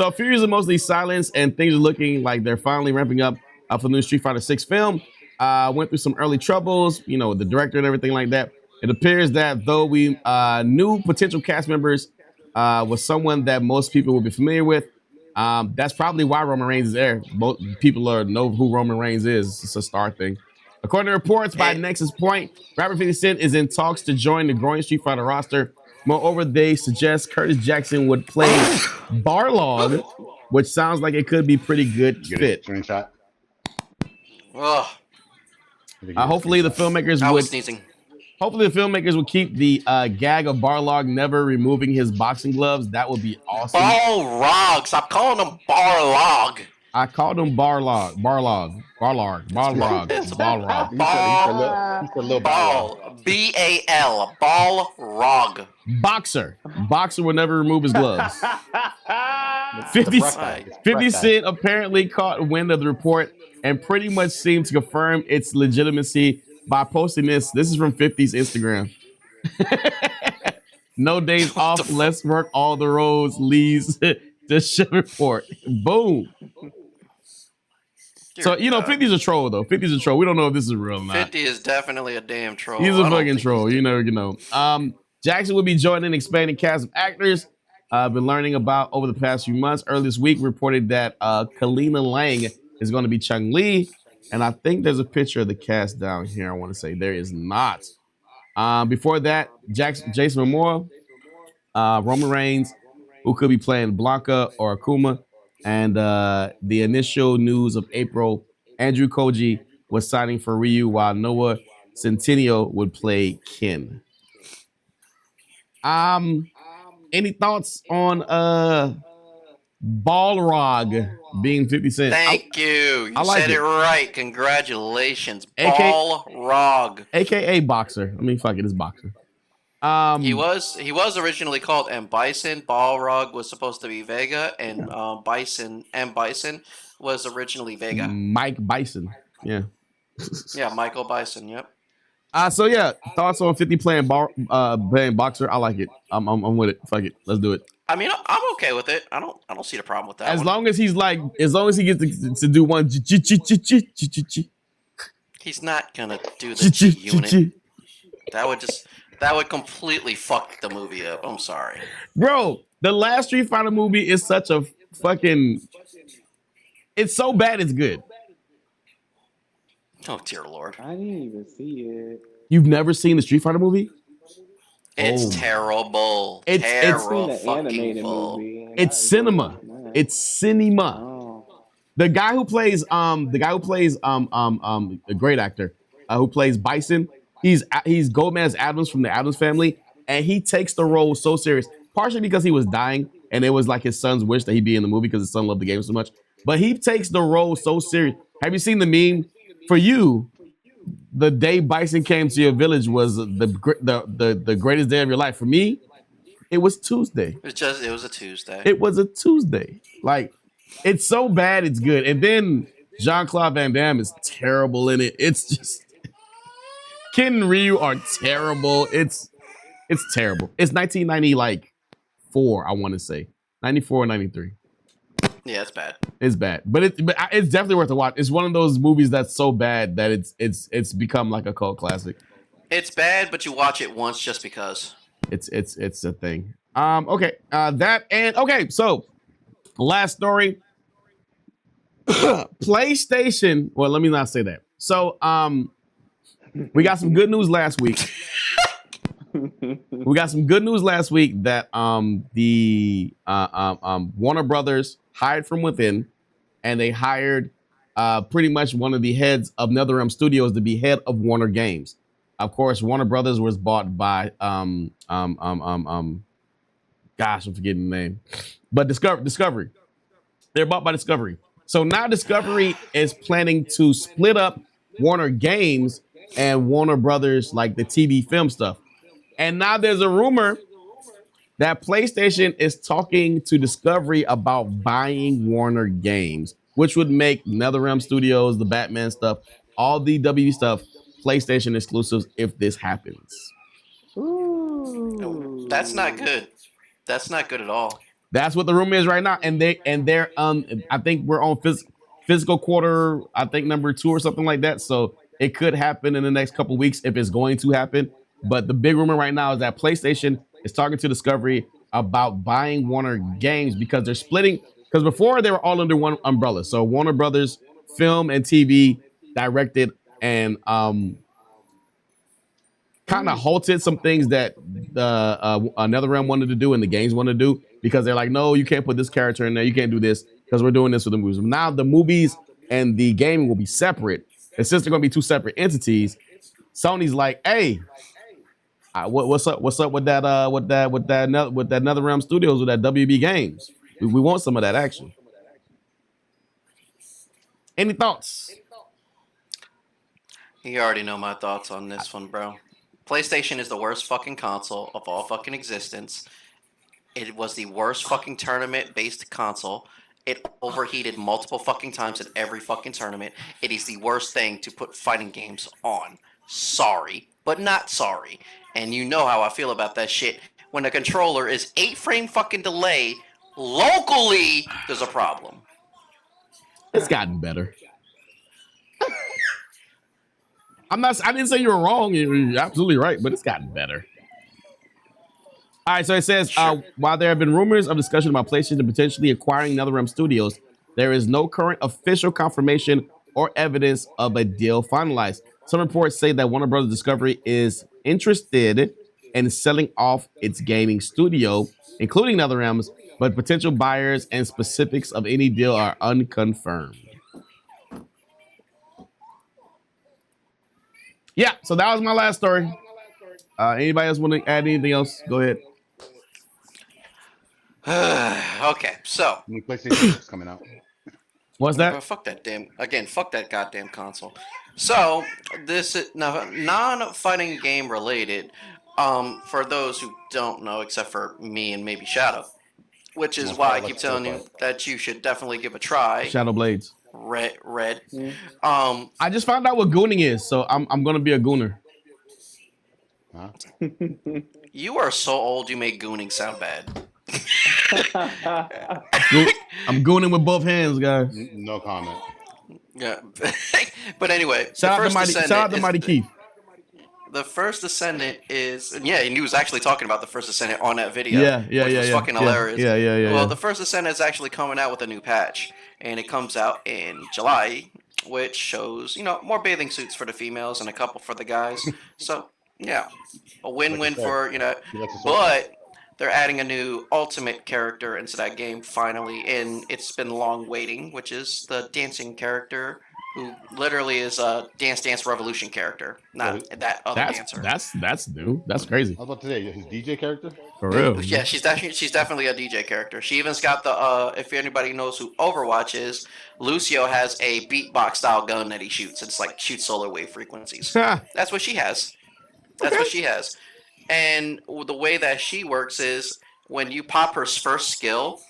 a few years of mostly silence, and things are looking like they're finally ramping up for the new Street Fighter 6 film. Went through some early troubles, with the director and everything like that. It appears that though we knew potential cast members was someone that most people will be familiar with. That's probably why Roman Reigns is there. Most people know who Roman Reigns is. It's a star thing. According to reports by Nexus Point, Rapper 50 Cent is in talks to join the growing Street Fighter roster. Moreover, they suggest Curtis Jackson would play Barlog, which sounds like it could be pretty good fit. Screenshot. Ugh. Hopefully the filmmakers I was would. sneezing. Hopefully the filmmakers would keep the gag of Barlog never removing his boxing gloves. That would be awesome. Balrog. Stop calling him Barlog. I called him Barlog. Balrog. It's Balrog. He said little Ball. B-A-L. Balrog. Boxer. Boxer will never remove his gloves. 50 Cent apparently caught wind of the report and pretty much seemed to confirm its legitimacy by posting this. This is from 50's Instagram. No days off. Let's work all the roads leads to ship report. Boom. So, 50's a troll, though. 50's a troll. We don't know if this is real or not. 50 is definitely a damn troll. He's a fucking troll. You know. Jackson will be joining an expanding cast of actors I've been learning about over the past few months. Earlier this week, reported that Kalina Lang is going to be Chung-Li. And I think there's a picture of the cast down here. I want to say there is not. Before that, Jason Momoa, Roman Reigns, who could be playing Blanca or Akuma. And the initial news of April, Andrew Koji was signing for Ryu, while Noah Centineo would play Ken. Any thoughts on Balrog being 50 Cent? Thank you. You said it right. Congratulations. Balrog. AKA Boxer. I mean, fuck it, it's Boxer. He was originally called M. Bison. Balrog was supposed to be Vega, and Bison was originally Vega. Mike Bison. Yeah. Yeah, Michael Bison. Yep. So yeah, thoughts on 50 playing Boxer? I like it. I'm with it. Fuck it. Let's do it. I mean, I'm okay with it. I don't see the problem with that. As long as he gets to do one. He's not gonna do the G unit. That would completely fuck the movie up. I'm sorry. Bro, the last Street Fighter movie is such a fucking... It's so bad it's good. Oh, dear Lord. I didn't even see it. You've never seen the Street Fighter movie? It's terrible. It's cinema. It's cinema. The guy who plays a great actor who plays Bison, he's Gomez Adams from the Addams Family, and he takes the role so serious, partially because he was dying and it was like his son's wish that he be in the movie because his son loved the game so much. But he takes the role so serious. Have you seen the meme? For you, the day Bison came to your village was the greatest day of your life. For me, it was Tuesday. It was a Tuesday. It was a Tuesday. Like, it's so bad it's good. And then Jean-Claude Van Damme is terrible in it. It's just Ken and Ryu are terrible. It's terrible. It's 1994, I want to say. 94 or 93. Yeah, it's bad. It's bad, but it's definitely worth a watch. It's one of those movies that's so bad that it's become like a cult classic. It's bad, but you watch it once just because. It's a thing. Okay. So last story. PlayStation. Well, let me not say that. So we got some good news last week. We got some good news last week that the Warner Brothers hired from within, and they hired pretty much one of the heads of NetherRealm Studios to be head of Warner Games. Of course, Warner Brothers was bought by gosh, I'm forgetting the name, but Discovery. They're bought by Discovery. So now Discovery is planning to split up Warner Games and Warner Brothers, like the TV film stuff. And now there's a rumor that PlayStation is talking to Discovery about buying Warner Games, which would make NetherRealm Studios, the Batman stuff, all the WWE stuff, PlayStation exclusives if this happens. Ooh. That's not good. That's not good at all. That's what the rumor is right now. And they're I think we're on physical quarter, I think number 2 or something like that. So it could happen in the next couple of weeks if it's going to happen. But the big rumor right now is that PlayStation is talking to Discovery about buying Warner Games because they're splitting. Because before they were all under one umbrella. So Warner Brothers Film and TV directed and kind of halted some things that NetherRealm wanted to do and the games wanted to do because they're like, no, you can't put this character in there. You can't do this because we're doing this with the movies. Now the movies and the gaming will be separate. And since they're going to be two separate entities, Sony's like, hey, what's up with that NetherRealm Studios with that WB Games? We want some of that action. Any thoughts? You already know my thoughts on this one, bro. PlayStation is the worst fucking console of all fucking existence. It was the worst fucking tournament-based console. It overheated multiple fucking times in every fucking tournament. It is the worst thing to put fighting games on. Sorry, but not sorry. And you know how I feel about that shit. When the controller is 8-frame fucking delay, locally, there's a problem. It's gotten better. I didn't say you were wrong. You're absolutely right, but it's gotten better. All right, so it says, while there have been rumors of discussion about PlayStation potentially acquiring NetherRealm Studios, there is no current official confirmation or evidence of a deal finalized. Some reports say that Warner Bros. Discovery is interested in selling off its gaming studio, including NetherRealms, but potential buyers and specifics of any deal are unconfirmed. Yeah, so that was my last story. Anybody else want to add anything else? Go ahead. Okay, so new PlayStation 6 coming out. What's that? Fuck that goddamn console. So this is now non-fighting game related. For those who don't know, except for me and maybe Shadow, which is why I keep telling you that you should definitely give a try. Shadow Blades. Red. I just found out what gooning is, so I'm gonna be a gooner. Huh? You are so old, you make gooning sound bad. I'm gooning with both hands, guys. No comment. Yeah, but anyway, shout out to Mighty Keith. The First Descendant is, and he was actually talking about the First Descendant on that video. Which was fucking hilarious. Well, the First Descendant is actually coming out with a new patch, and it comes out in July, which shows more bathing suits for the females and a couple for the guys. So yeah, a win-win for but they're adding a new ultimate character into that game finally, and it's been long waiting, which is the dancing character, who literally is a Dance Dance Revolution character, not that other dancer. That's new. That's crazy. I was about to say his DJ character. For real. Yeah, she's definitely a DJ character. She even's got the if anybody knows who Overwatch is, Lucio has a beatbox style gun that he shoots. It's like shoots solar wave frequencies. That's what she has. That's what she has. And the way that she works is when you pop her first skill,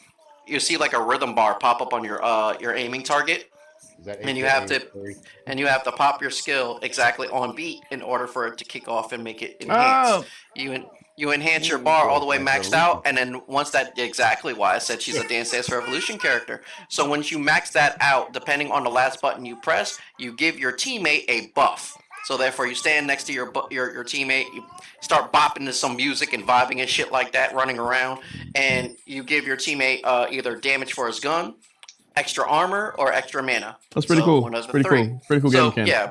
you see like a rhythm bar pop up on your aiming target, and you have to pop your skill exactly on beat in order for it to kick off and make it enhance. You enhance your bar all the way maxed out, and then once that, exactly why I said she's a Dance Dance Revolution character. So once you max that out, depending on the last button you press, you give your teammate a buff. So therefore, you stand next to your teammate, you start bopping to some music and vibing and shit like that, running around, and you give your teammate either damage for his gun, extra armor, or extra mana. That's pretty cool. One of the pretty three. cool. Pretty cool game mechanic. Yeah,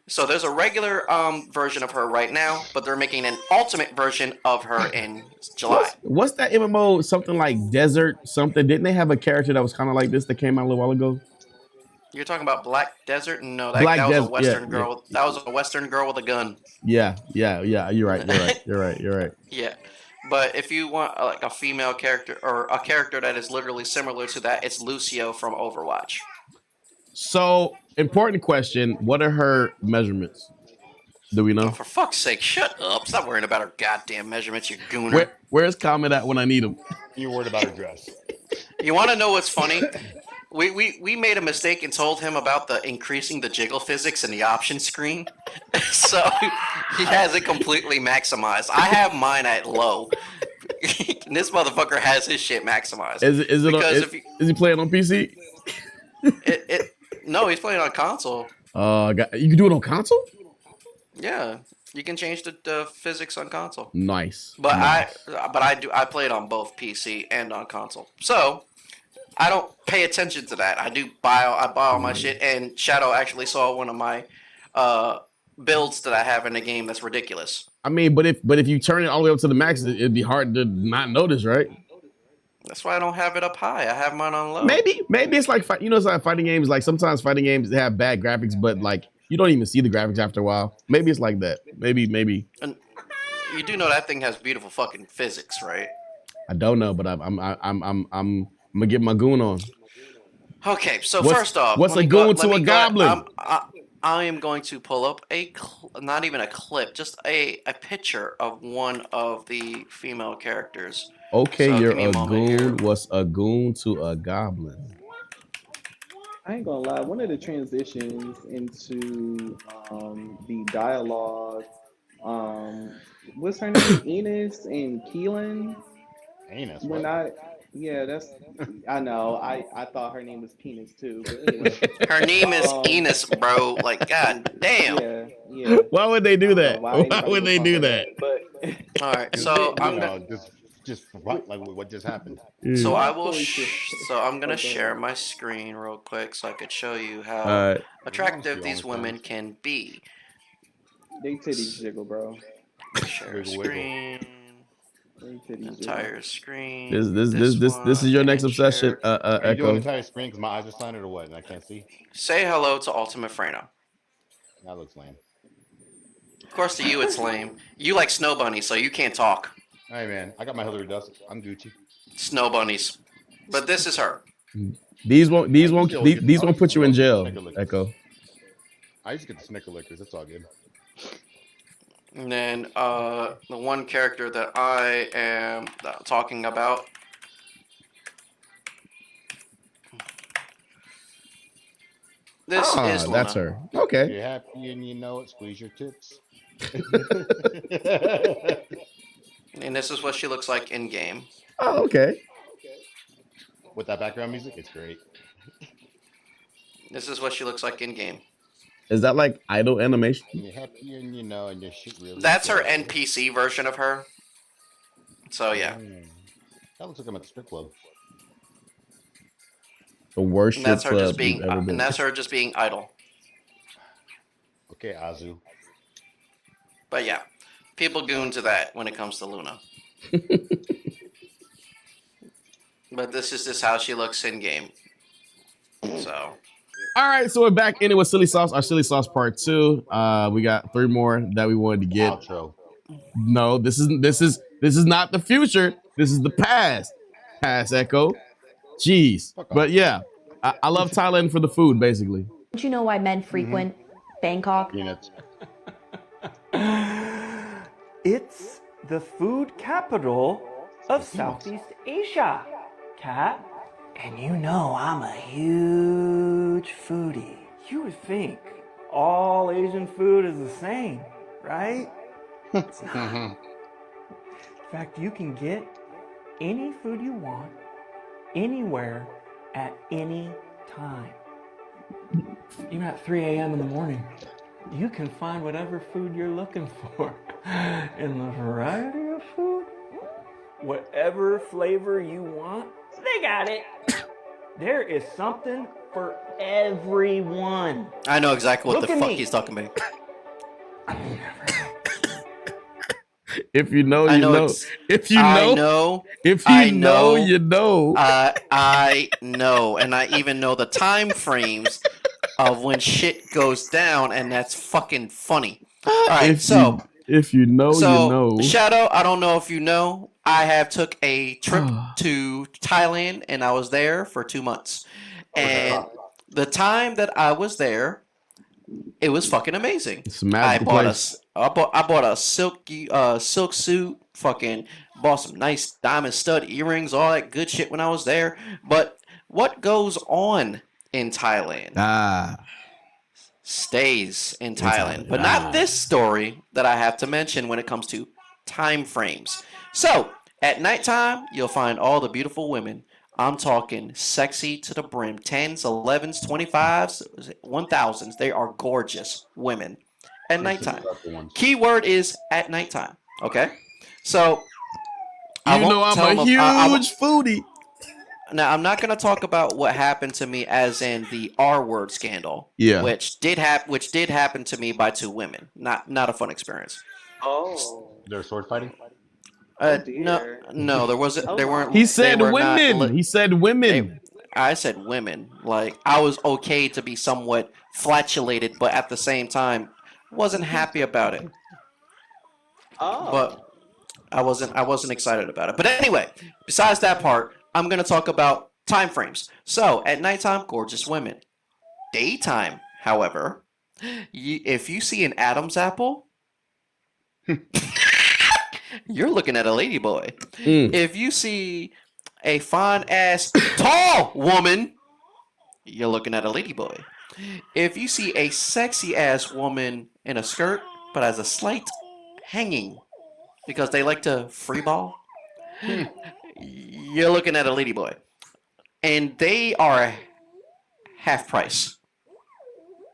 so there's a regular version of her right now, but they're making an ultimate version of her in July. What's that MMO? Something like Desert something? Didn't they have a character that was kind of like this that came out a little while ago? You're talking about Black Desert? No, that was a Western girl. That was a Western girl with a gun. Yeah. You're right. Yeah, but if you want like a female character or a character that is literally similar to that, it's Lucio from Overwatch. So, important question: what are her measurements? Do we know? Oh, for fuck's sake, shut up! Stop worrying about her goddamn measurements, you gooner. Where's Comet at when I need him? You're worried about her dress. You want to know what's funny? We made a mistake and told him about the increasing the jiggle physics in the option screen. So he has it completely maximized. I have mine at low. This motherfucker has his shit maximized. Is he playing on PC? No, he's playing on console. You can do it on console? Yeah, you can change the physics on console. Nice. But I play it on both PC and on console. So I don't pay attention to that. I buy all my shit, and Shadow actually saw one of my builds that I have in the game that's ridiculous. I mean, but if you turn it all the way up to the max, it'd be hard to not notice, right? That's why I don't have it up high. I have mine on low. Maybe it's like it's like fighting games. Like sometimes fighting games have bad graphics, but like you don't even see the graphics after a while. Maybe it's like that. Maybe. And you do know that thing has beautiful fucking physics, right? I don't know, but I'm gonna get my goon on. Okay, so What's- first off, what's let me a go- goon let to me a go- goblin? I am going to pull up not even a clip, just a picture of one of the female characters. Okay, So you're give me a a moment here. goon. What's a goon to a goblin? I ain't gonna lie, one of the transitions into the dialogue, what's her name? Enos and Keelan? Anus. When What? I know, I thought her name was Penis too, but anyway. Her name is Enos, bro. Like, god damn. Yeah. Why would they do that? Why Why would they do that? All right, so I'm gonna. just what, like what just happened. So I Not will. fully sure. So I'm gonna Oh, go share ahead. my screen real quick so I could show you how Alright. attractive these women can be. They titties jiggle, bro. Share Wiggle, wiggle. screen. They titties Entire screen. This is your next obsession. Are you doing Echo. the entire screen because my eyes are slanted or what? And I can't see. Say hello to Ultimate Frano. That looks lame. Of course, to you it's lame. You like snow bunnies, so you can't talk. Hey man, I got my Hillary Duff. I'm Gucci. Snow bunnies. But this is her. These won't put you in jail, Echo. I used to get the Snicker lickers. It's all good. And then the one character that I am talking about. This is Luna. That's her. Okay. You're happy and you know it. Squeeze your tits. And this is what she looks like in game. Oh, okay. With that background music, it's great. This is what she looks like in game. Is that like idle animation? You're happy and you know, and your shit really. That's her NPC version of her. So yeah. That looks like I'm at the strip club. The worst And that's strip her club just being you've ever been. and that's her just being idle. Okay, Azu. But yeah, people goon to that when it comes to Luna. But this is just how she looks in game. So. All right, so we're back in it with Silly Sauce, our Silly Sauce Part 2. We got 3 more that we wanted to get. Outro. No, this is not the future. This is the past. Past Echo. Jeez. But yeah, I love Thailand for the food, basically. Don't you know why men frequent Bangkok? Peanuts. It's the food capital of Southeast Asia, Cat. And you know I'm a huge foodie. You would think all Asian food is the same, right? It's not. In fact, you can get any food you want, anywhere, at any time. Even at 3 a.m. in the morning, you can find whatever food you're looking for. In the variety of food, whatever flavor you want, they got it. There is something for everyone. I know exactly what Look the at fuck me. he's talking about. If you know, I you know. know. It's, If you I know, know. if you I know, know. you know. I know, and I even know the time frames of when shit goes down, and that's fucking funny. All right, If you know, so you know. Shadow, I don't know if you know, I have took a trip to Thailand, and I was there for 2 months, and the time that I was there, it was fucking amazing. It's a magical place. I bought a silk suit, fucking bought some nice diamond stud earrings, all that good shit when I was there. But what goes on in Thailand stays in Thailand. But not this story that I have to mention when it comes to time frames. So, at nighttime, you'll find all the beautiful women. I'm talking sexy to the brim. 10s, 11s, 25s, 1000s. They are gorgeous women at nighttime. Keyword is at nighttime. Okay? So, You know I'm a huge foodie. Now, I'm not going to talk about what happened to me as in the R-word scandal. Yeah. Which did happen to me by 2 women. Not a fun experience. Oh. They're sword fighting? No, there wasn't. There weren't. He said they were not women. He said women. I said women. Like I was okay to be somewhat flatulated, but at the same time, wasn't happy about it. But Oh. I wasn't excited about it. But anyway, besides that part, I'm gonna talk about time frames. So at nighttime, gorgeous women. Daytime, however, if you see an Adam's apple, you're looking at a ladyboy. If you see a fine ass tall woman, you're looking at a ladyboy. If you see a sexy ass woman in a skirt but has a slight hanging because they like to free ball, you're looking at a ladyboy. And they are half price.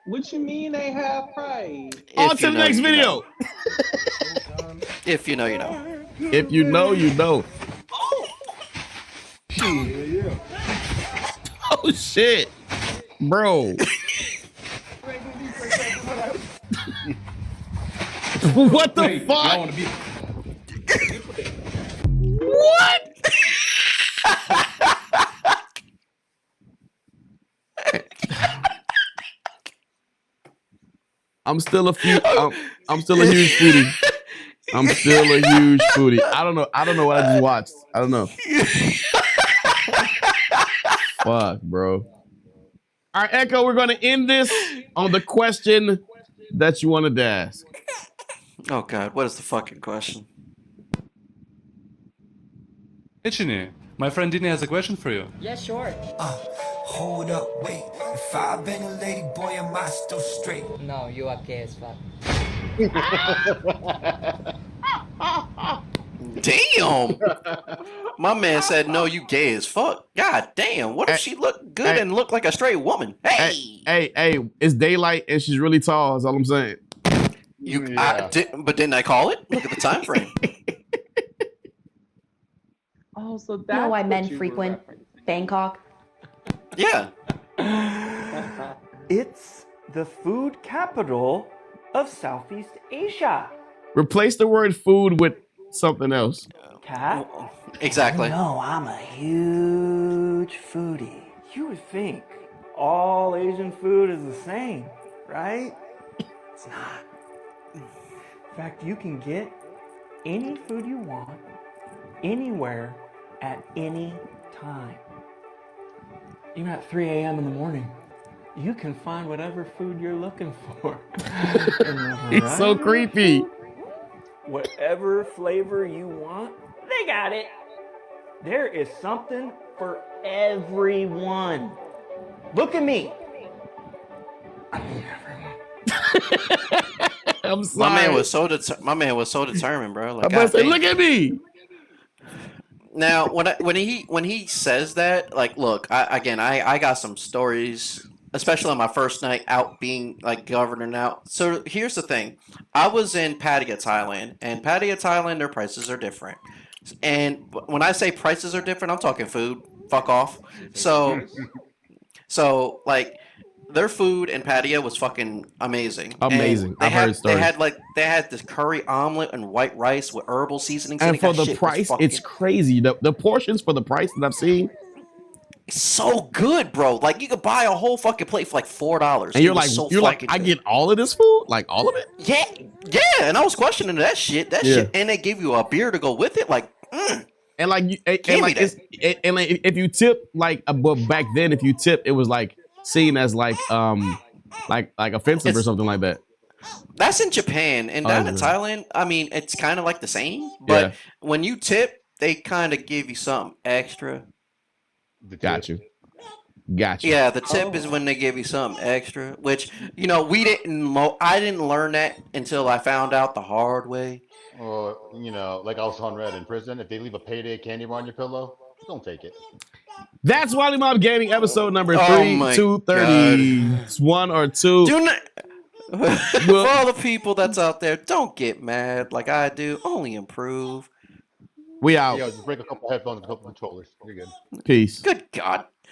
What you mean they have price? On to the next video. If you know, you know. If you know, you know. Oh shit, bro. What the fuck? What? I'm still a huge foodie. I'm still a huge foodie. I don't know what I just watched. I don't know. Fuck, bro. All right, Echo, we're going to end this on the question that you wanted to ask. Oh, God. What is the fucking question? Hey, Chini, my friend Dini has a question for you. Yeah, sure. Hold up, wait. If I been a lady boy, am I still straight? No, you are gay as fuck. Damn. My man said, no, you gay as fuck. God damn. What if she looked good and looked like a straight woman? Hey. Hey, it's daylight and she's really tall, is all I'm saying. But didn't I call it? Look at the time frame. Oh, so You know why men frequent Bangkok? Yeah. It's the food capital of Southeast Asia. Replace the word food with something else. Cat? Exactly. No, I'm a huge foodie. You would think all Asian food is the same, right? It's not. In fact, you can get any food you want, anywhere, at any time. Even at 3 a.m. in the morning, you can find whatever food you're looking for. It's so creepy. Whatever flavor you want, they got it. There is something for everyone. Look at me. I'm sorry. My man was so determined, bro. Like, I'm say, look at me. Now, when he says that, like, look, I got some stories, especially on my first night out being like governing out. So here's the thing: I was in Pattaya, Thailand, and Pattaya, Thailand, their prices are different. And when I say prices are different, I'm talking food. Fuck off. So like. Their food in Pattaya was fucking amazing. Amazing. I've heard stories. They had this curry omelet and white rice with herbal seasonings. And for the price, it's crazy. The portions for the price that I've seen, it's so good, bro. Like you could buy a whole fucking plate for like $4. And you're like, I get all of this food, like all of it. Yeah. And I was questioning that shit, and they give you a beer to go with it, like. And like, if you tip, like, but back then, if you tip, it was like seen as like offensive or something like that. That's in Japan, and down in Thailand, I mean, it's kind of like the same. But when you tip, they kind of give you something extra. Got you. Yeah, the tip is when they give you something extra, which I didn't learn that until I found out the hard way. Or like I was on Red in prison, if they leave a payday candy bar on your pillow, don't take it. That's Wollie Mopped Gaming episode number 231 or 2. Do not. For all the people that's out there, don't get mad like I do. Only improve. We out. Yo, just break a couple headphones and a couple controllers. You're good. Peace. Good God.